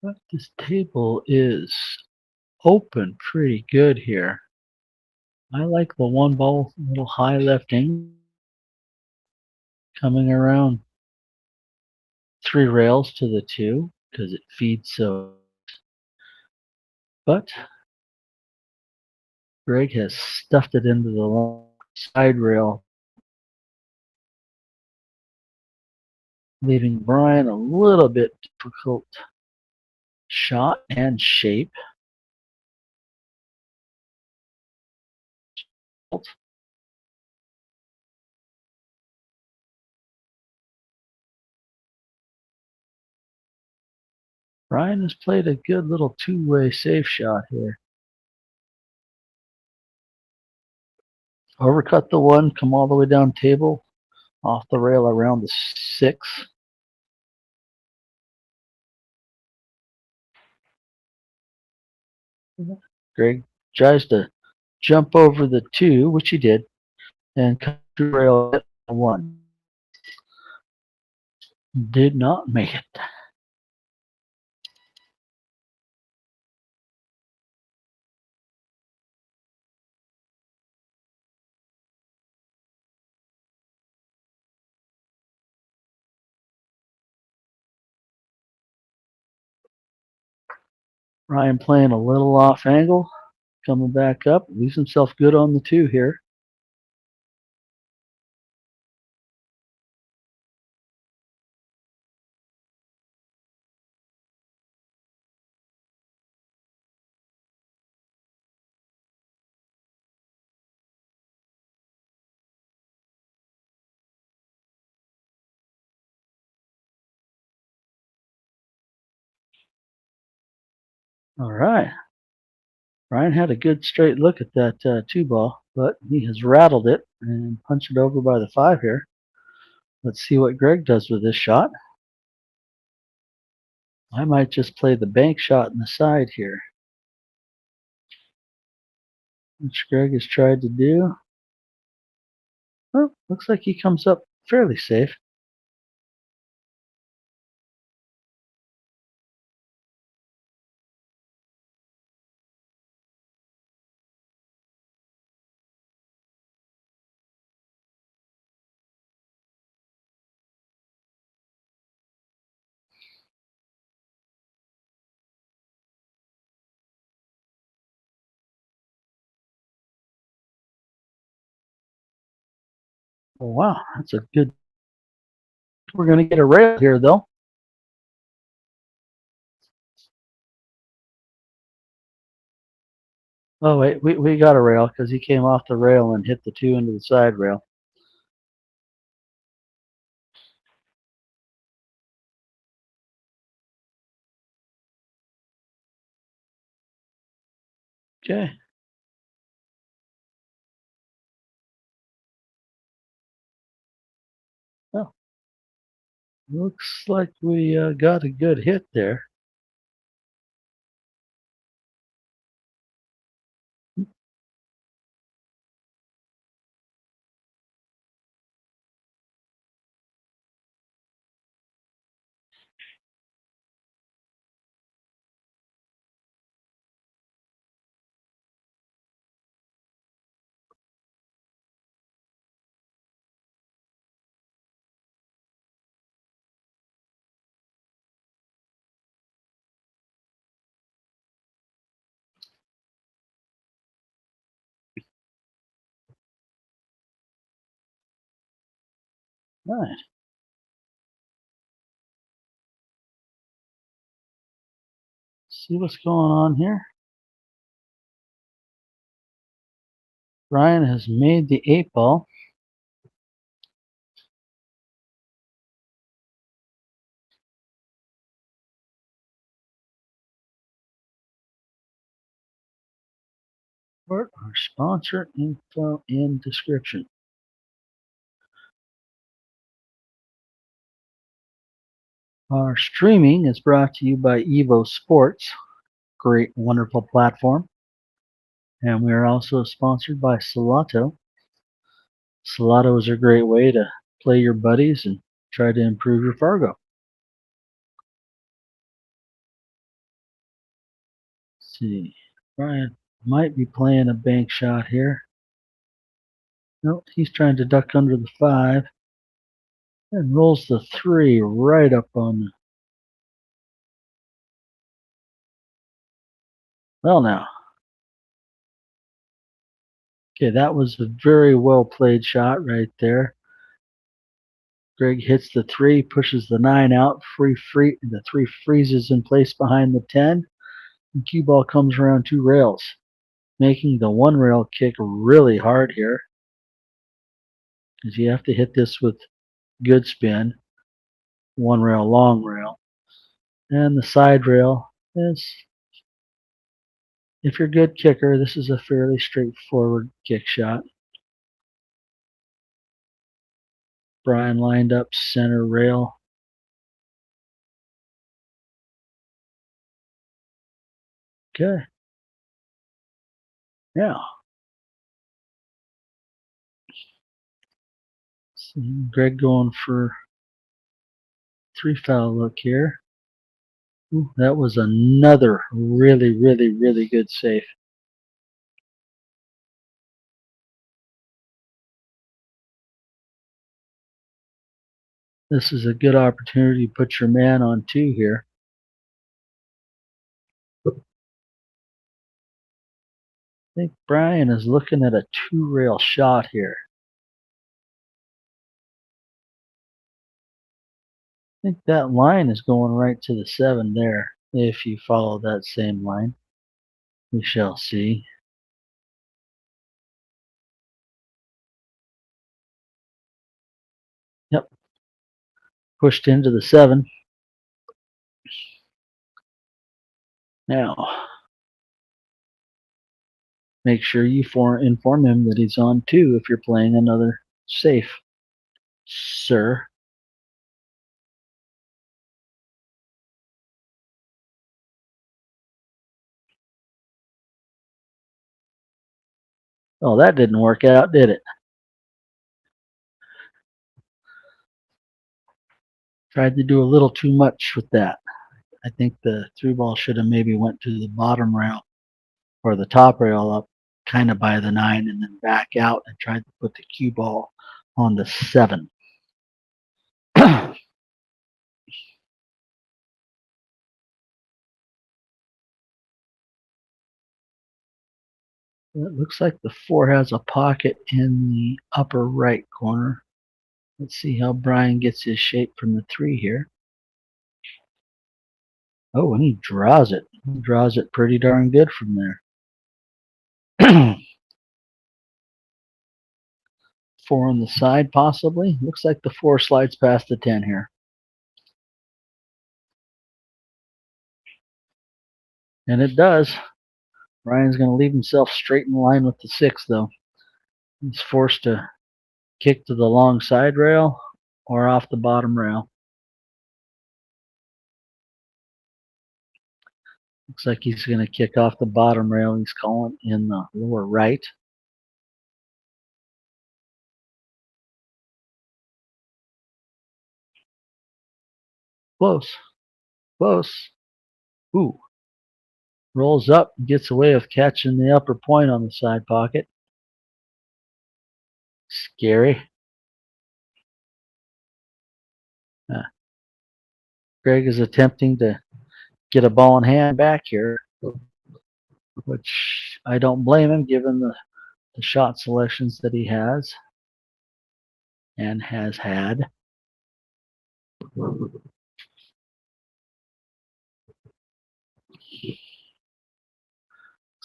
S1: But this table is open pretty good here. I like the one ball, little high left angle coming around 3 rails to the 2 because it feeds so. But Greg has stuffed it into the long side rail, leaving Brian a little bit difficult shot and shape. Brian has played a good little 2-way safe shot here. Overcut the 1, come all the way down table, off the rail around the 6. Greg tries to jump over the 2, which he did, and cut the rail at 1. Did not make it. Ryan playing a little off angle, coming back up, leaves himself good on the 2 here. All right. Ryan had a good straight look at that 2 ball, but he has rattled it and punched it over by the 5 here. Let's see what Greg does with this shot. I might just play the bank shot in the side here, which Greg has tried to do. Well, looks like he comes up fairly safe. Oh, wow, that's a good. We're going to get a rail here, though. Oh wait, we got a rail because he came off the rail and hit the 2 into the side rail. Okay. Well, looks like we got a good hit there. All right. See what's going on here. Brian has made the 8 ball. Our sponsor info in description. Our streaming is brought to you by EvoSports, great, wonderful platform. And we are also sponsored by Salato. Salato is a great way to play your buddies and try to improve your Fargo. Let's see, Brian might be playing a bank shot here. Nope, he's trying to duck under the 5 and rolls the 3 right up on the. Well, now. Okay, that was a very well played shot right there. Greg hits the 3, pushes the 9 out, the 3 freezes in place behind the 10, and cue ball comes around 2 rails, making the 1 rail kick really hard here, because you have to hit this with good spin, 1 rail, long rail, and the side rail is, if you're a good kicker, this is a fairly straightforward kick shot. Brian lined up center rail. Okay. Now, see Greg going for 3 foul look here. Ooh, that was another really, really, really good save. This is a good opportunity to put your man on 2 here. I think Brian is looking at a 2 rail shot here. I think that line is going right to the 7 there. If you follow that same line, we shall see. Yep. Pushed into the 7. Now, make sure you inform him that he's on 2 if you're playing another safe, sir. Oh, that didn't work out, did it? Tried to do a little too much with that. I think the 3 ball should have maybe went to the bottom rail or the top rail up kind of by the 9 and then back out and tried to put the cue ball on the 7. It looks like the 4 has a pocket in the upper right corner. Let's see how Brian gets his shape from the 3 here. Oh, and he draws it. He draws it pretty darn good from there. 4 on the side, possibly. Looks like the 4 slides past the 10 here. And it does. Ryan's going to leave himself straight in line with the 6, though. He's forced to kick to the long side rail or off the bottom rail. Looks like he's going to kick off the bottom rail. He's calling in the lower right. Close. Close. Ooh. Rolls up, gets away with catching the upper point on the side pocket. Scary. Greg is attempting to get a ball in hand back here, which I don't blame him given the shot selections that he has and has had. Looks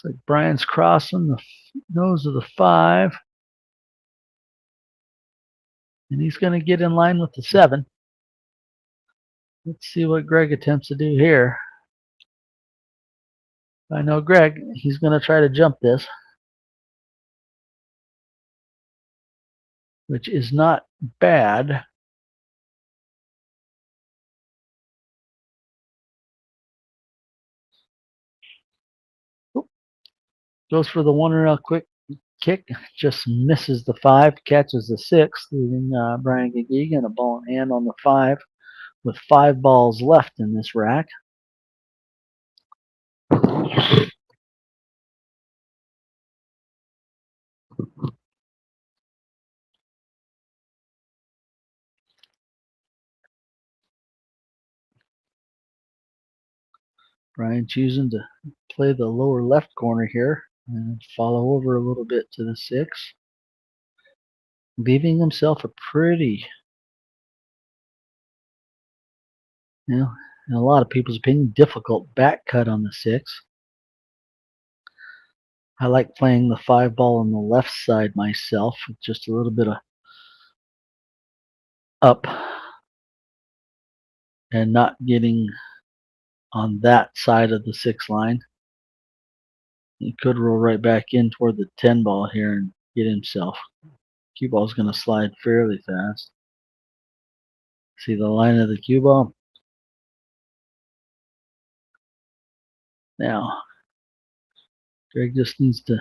S1: like Brian's crossing the nose of the 5. And he's going to get in line with the 7. Let's see what Greg attempts to do here. I know Greg, he's going to try to jump this, which is not bad. Oop. Goes for the 1 rail quick kick, just misses the 5, catches the 6, leaving Brian GREGORY a ball in hand on the 5 with 5 balls left in this rack. Brian choosing to play the lower left corner here and follow over a little bit to the 6, leaving himself a pretty, in a lot of people's opinion, difficult back cut on the 6. I like playing the 5 ball on the left side myself with just a little bit of up and not getting on that side of the 6 line. He could roll right back in toward the 10 ball here and get himself. Cue ball's going to slide fairly fast. See the line of the cue ball? Now, Greg just needs to.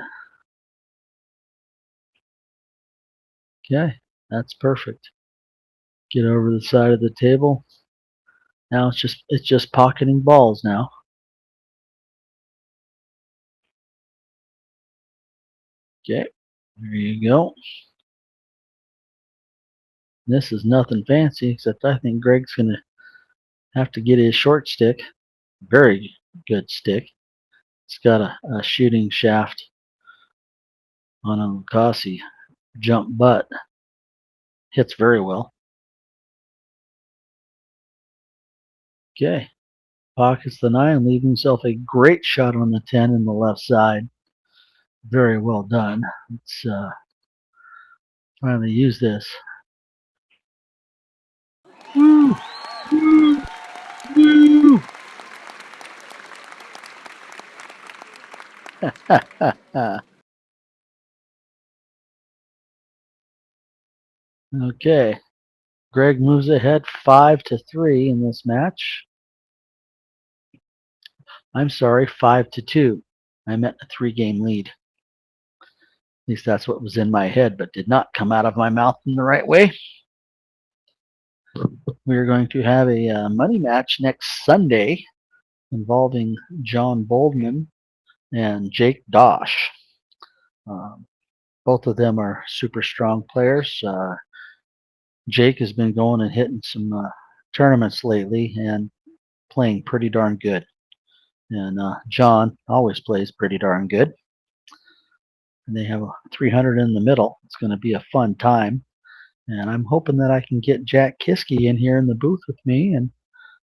S1: Okay, that's perfect. Get over the side of the table. Now it's just pocketing balls now. Okay, there you go. This is nothing fancy, except I think Greg's going to have to get his short stick. Very good stick. It's got a shooting shaft on a Lucasi jump butt. Hits very well. Okay. Pockets the 9, leaving himself a great shot on the 10 in the left side. Very well done. Let's finally use this. Woo! Woo! Woo! Okay. Greg moves ahead 5-3 in this match. I'm sorry, 5-2. I meant a 3-game lead. At least that's what was in my head, but did not come out of my mouth in the right way. We're going to have a money match next Sunday involving John Boldman and Jake Dosh. Both of them are super strong players. Jake has been going and hitting some tournaments lately and playing pretty darn good. And John always plays pretty darn good. And they have a 300 in the middle. It's going to be a fun time. And I'm hoping that I can get Jack Kiske in here in the booth with me and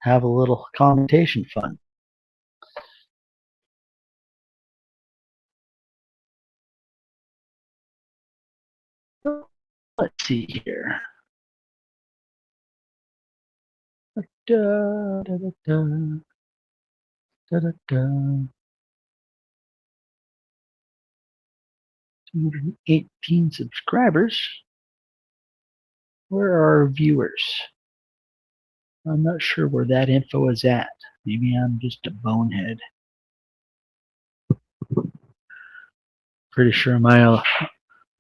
S1: have a little commentation fun. Let's see here. Da, da, da, da, da, da, da. 218 subscribers. Where are our viewers? I'm not sure where that info is at. Maybe I'm just a bonehead. Pretty sure my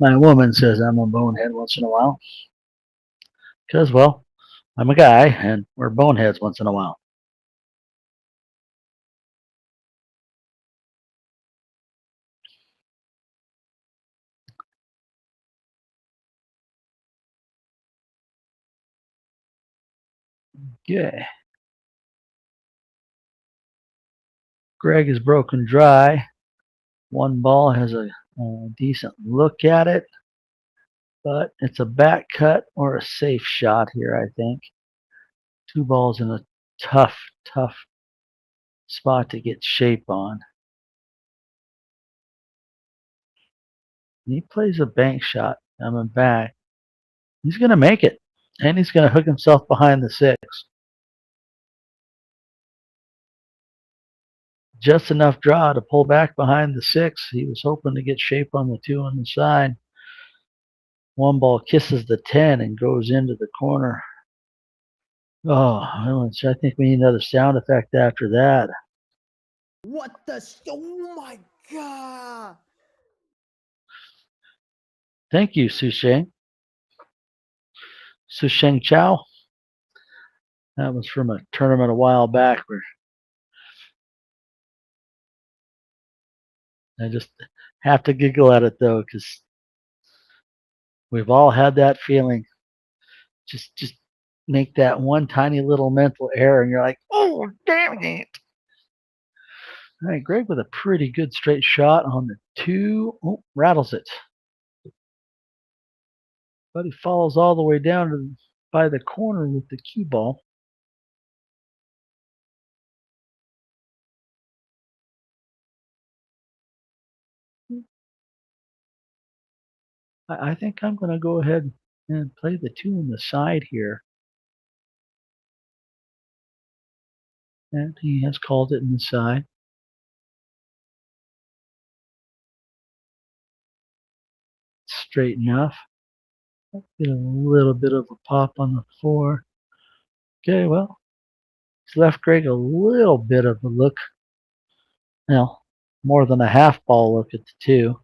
S1: woman says I'm a bonehead once in a while. Because, well, I'm a guy and we're boneheads once in a while. Okay. Greg is broken dry. One ball has a decent look at it, but it's a back cut or a safe shot here, I think. Two balls in a tough spot to get shape on. And he plays a bank shot coming back. He's going to make it, and he's going to hook himself behind the 6. Just enough draw to pull back behind the 6. He was hoping to get shape on the 2 on the side. One ball kisses the 10 and goes into the corner. Oh, I think we need another sound effect after that.
S2: What the? Oh my god!
S1: Thank you, Susheng. Susheng Chow. That was from a tournament a while back where I just have to giggle at it though, because we've all had that feeling. Just make that one tiny little mental error and you're like, oh, damn it. All right, Greg with a pretty good straight shot on the 2. Oh, rattles it. But he falls all the way down by the corner with the cue ball. I think I'm going to go ahead and play the 2 on the side here. And he has called it in the side. Straight enough. Get a little bit of a pop on the 4. Okay, well, he's left Greg a little bit of a look. Well, more than a half ball look at the 2.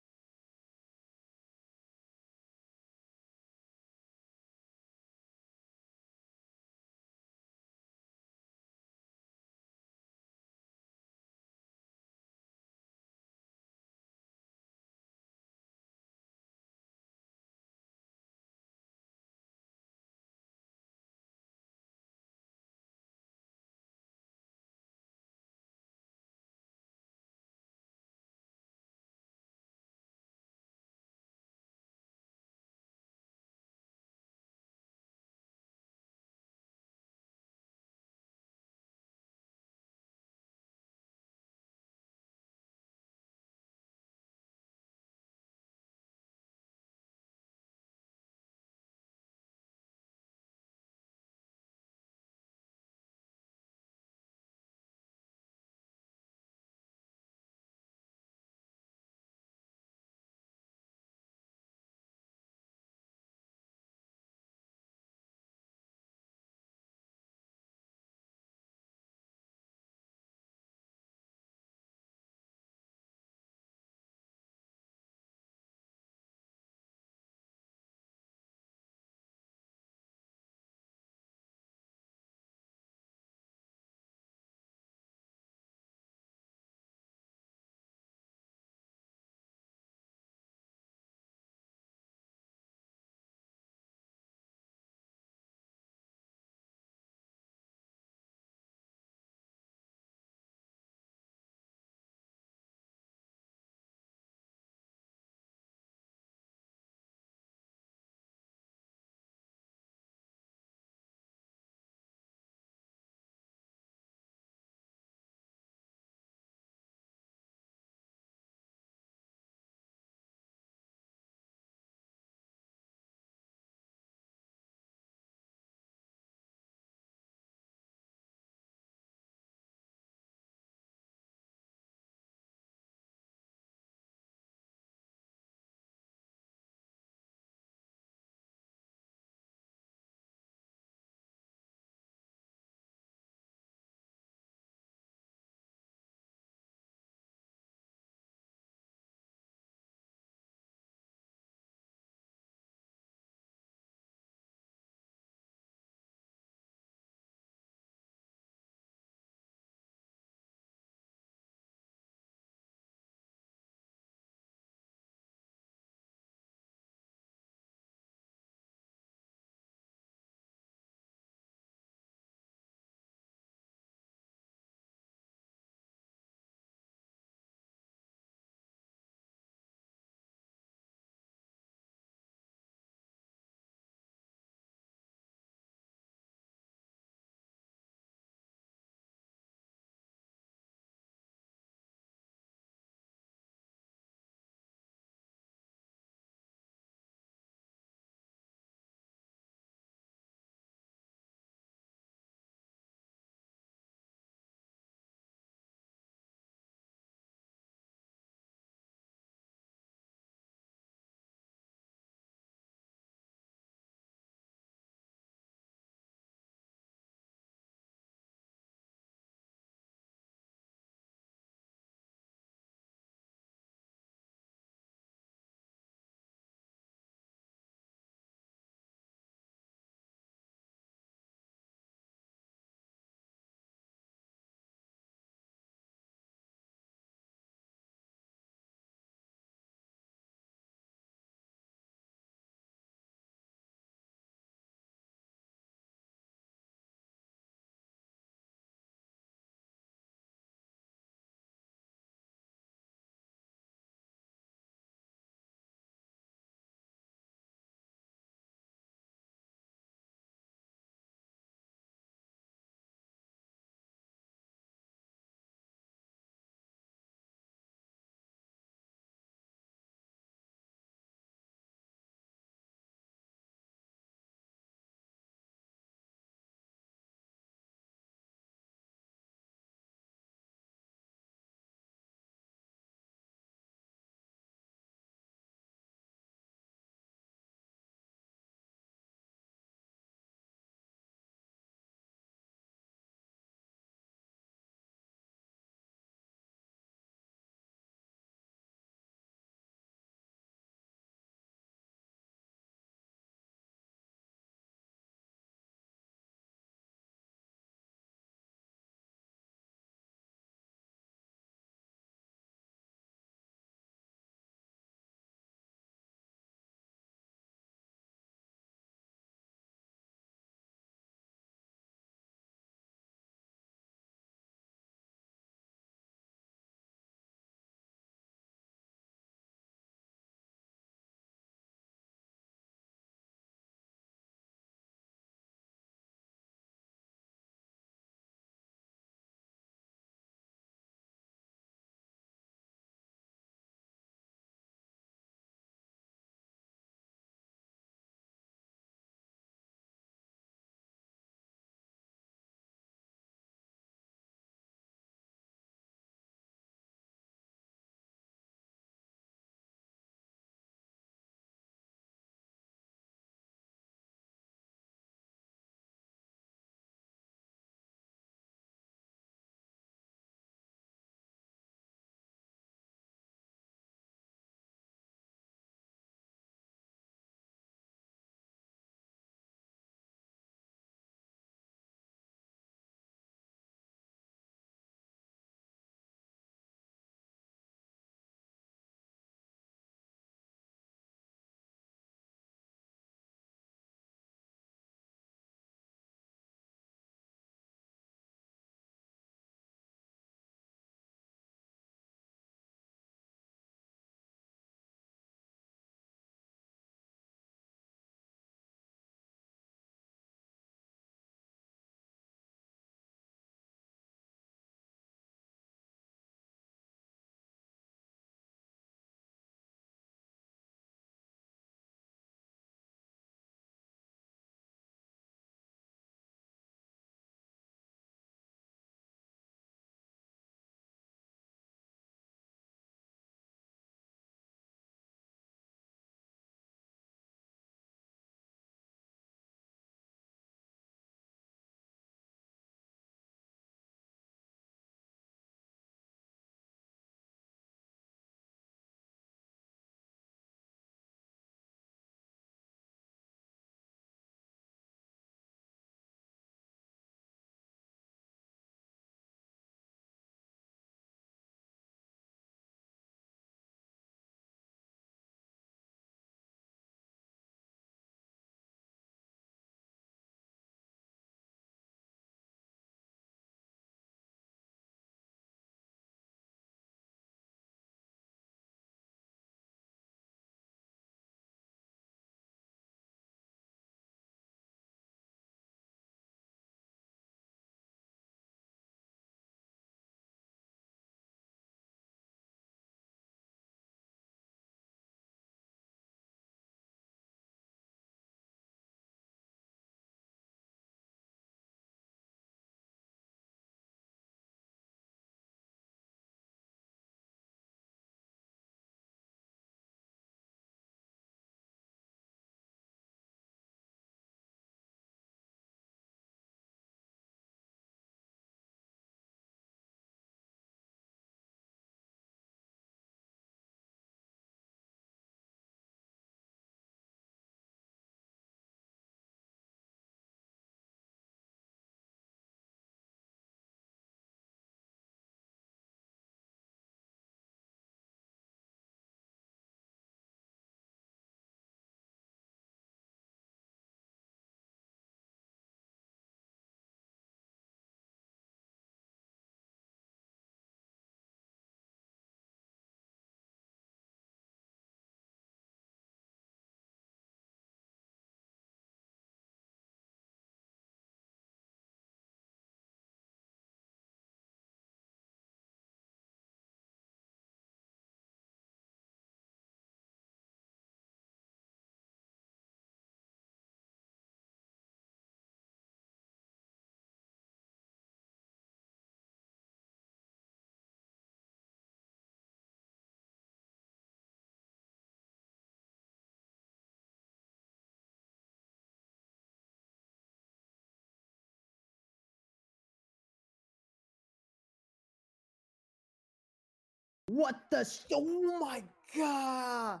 S2: What the? Oh my god!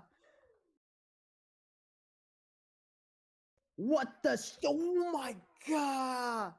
S2: What the? Oh my god!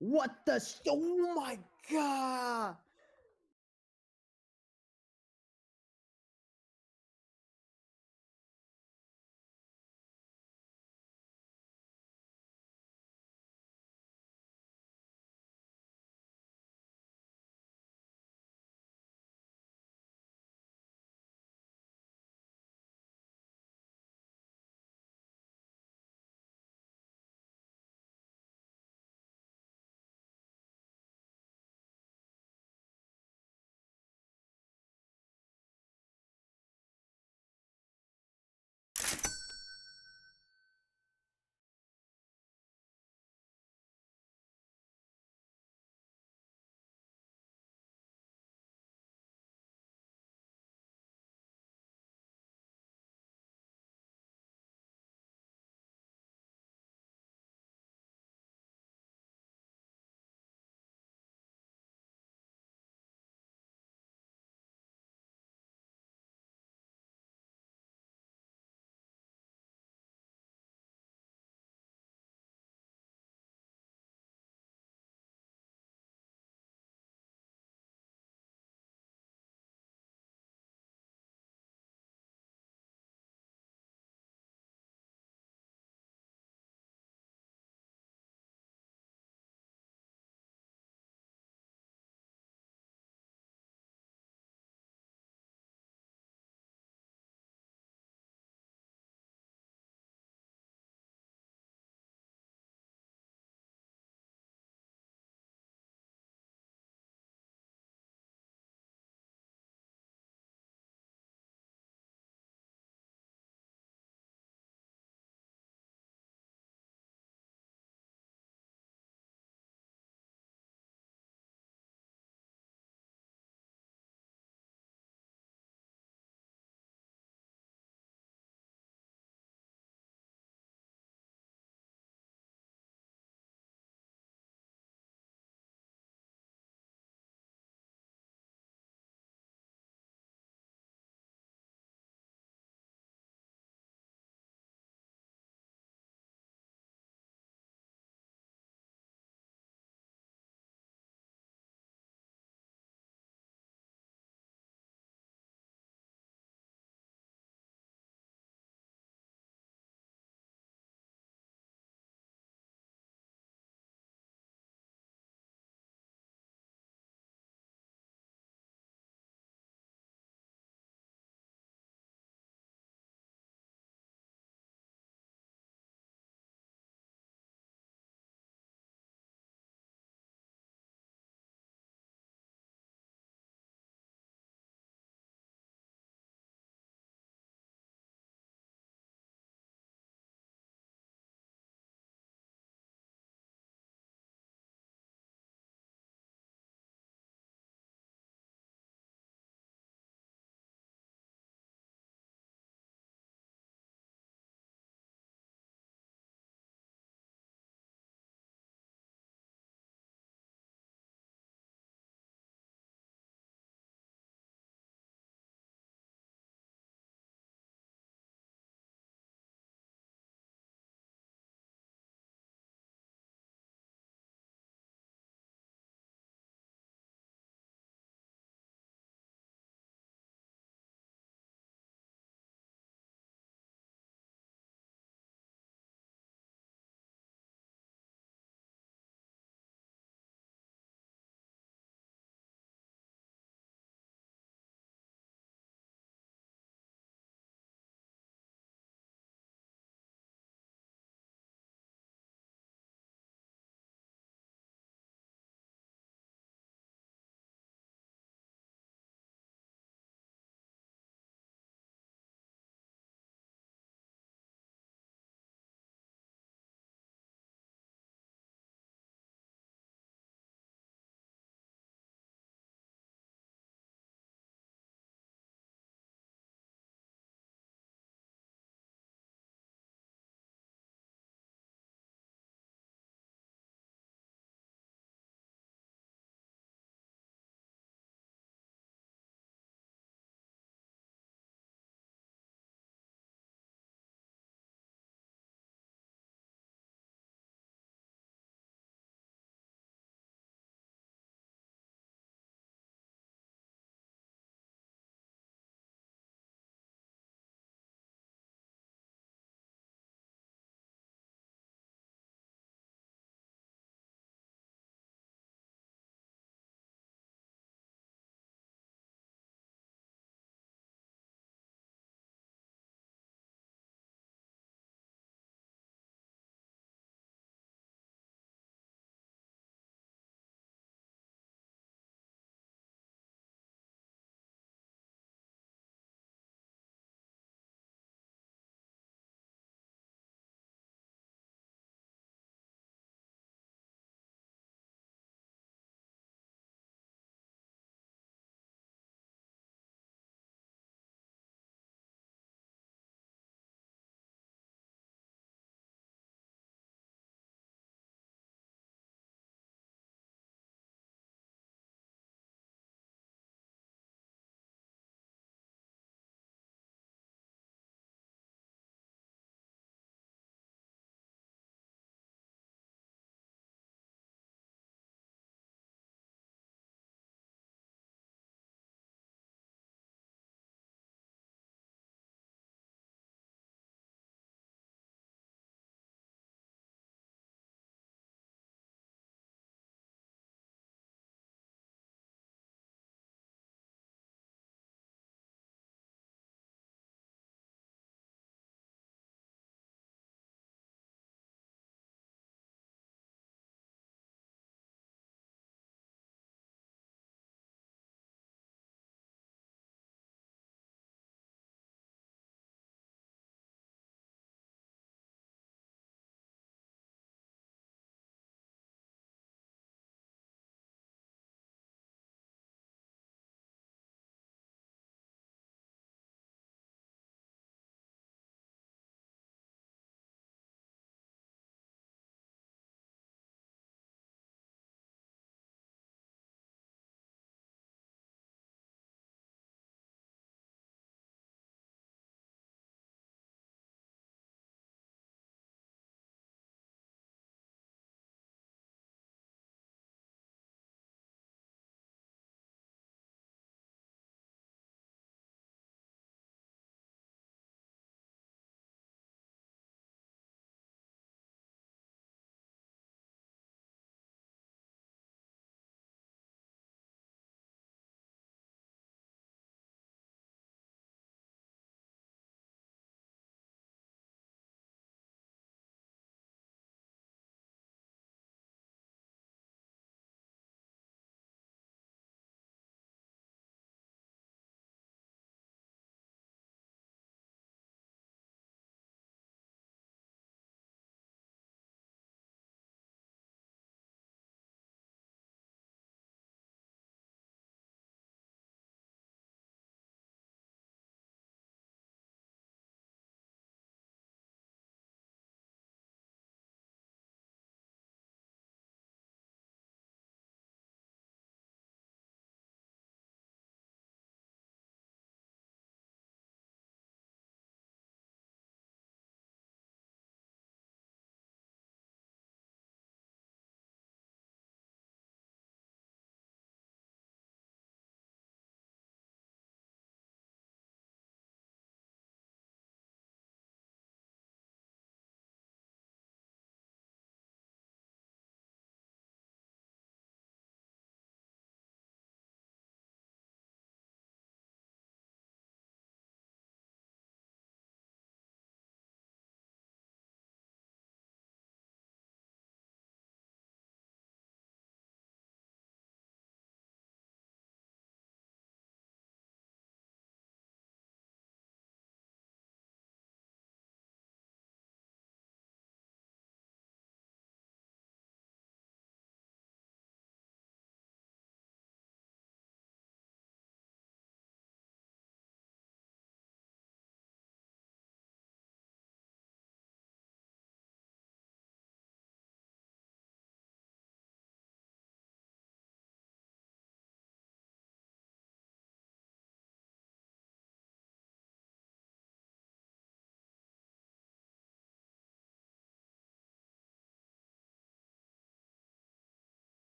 S2: What the? Oh my god!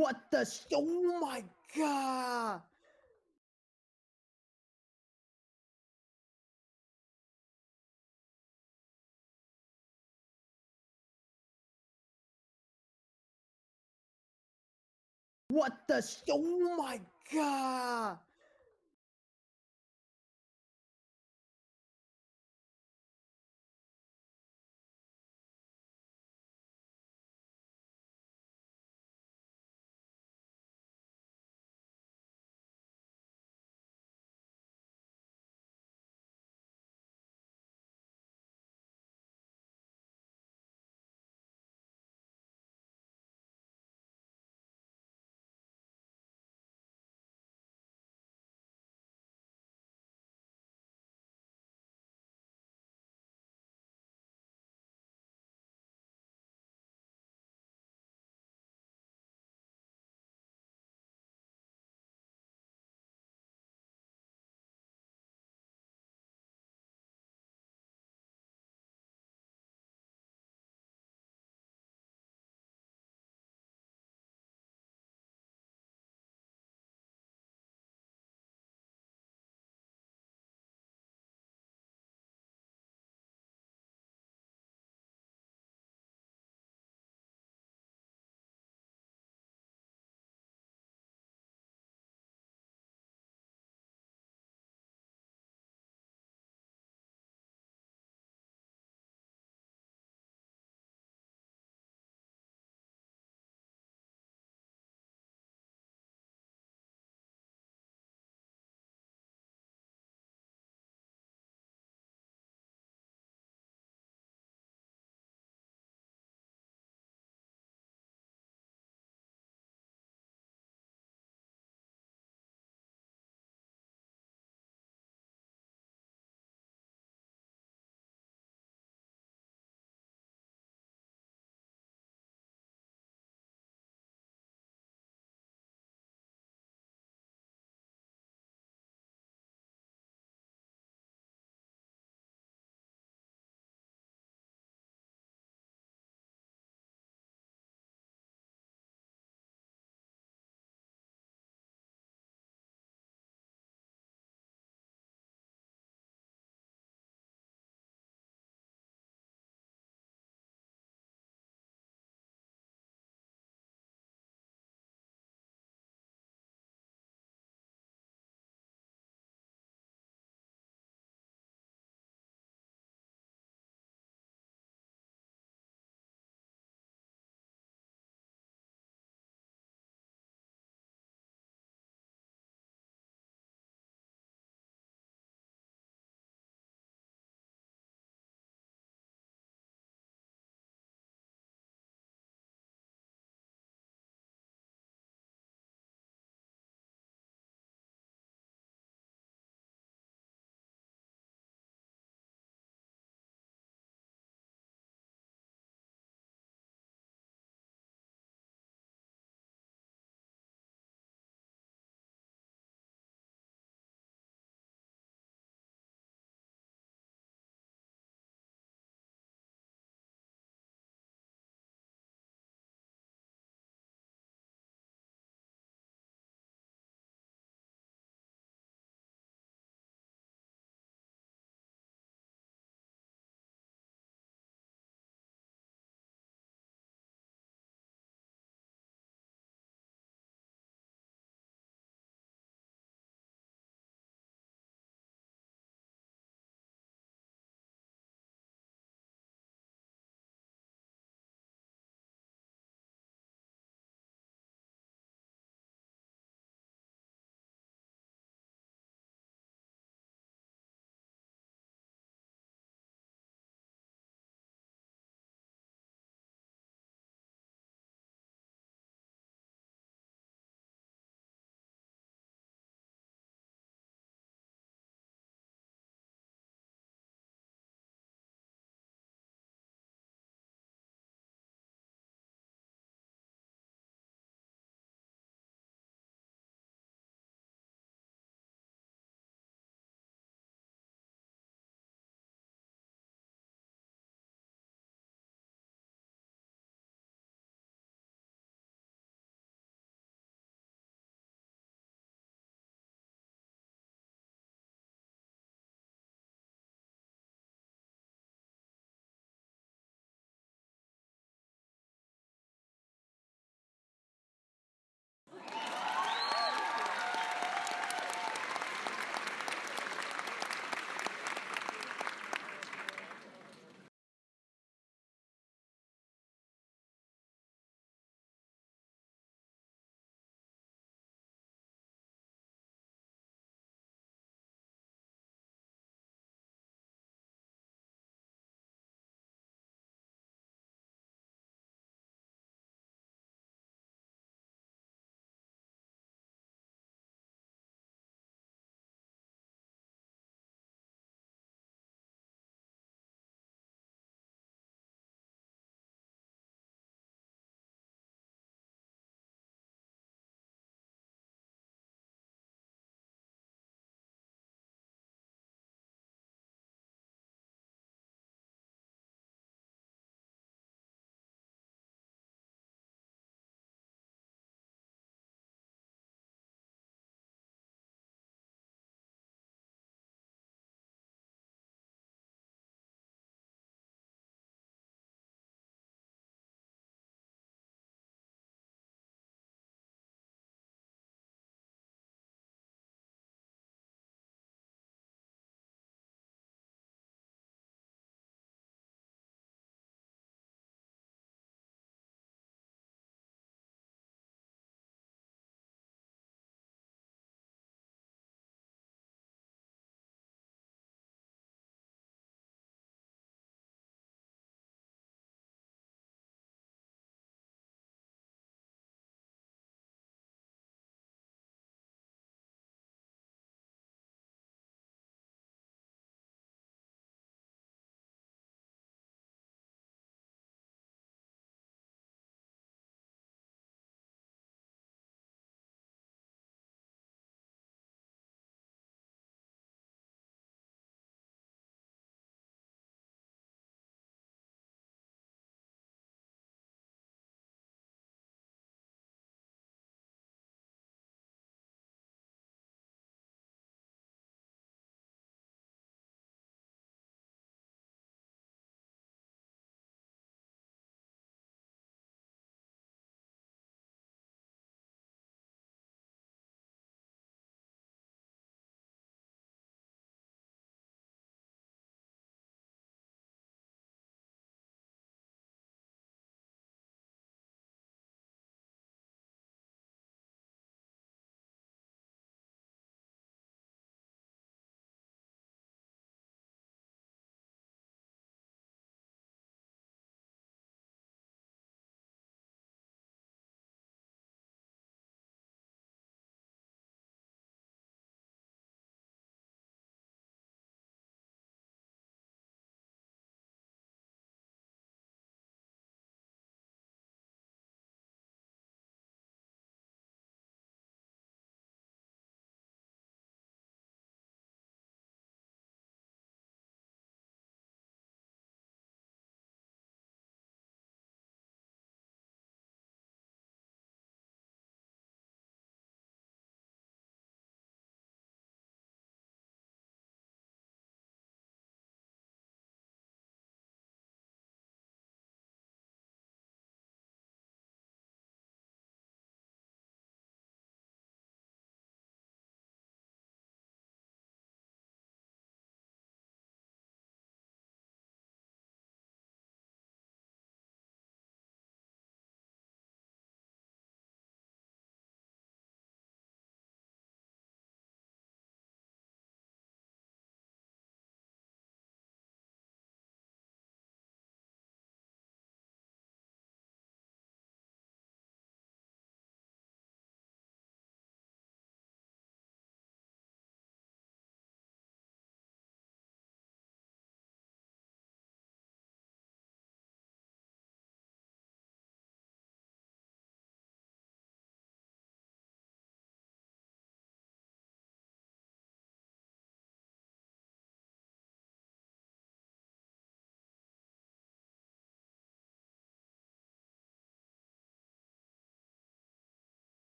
S2: What the? Oh my god! What the? Oh my god!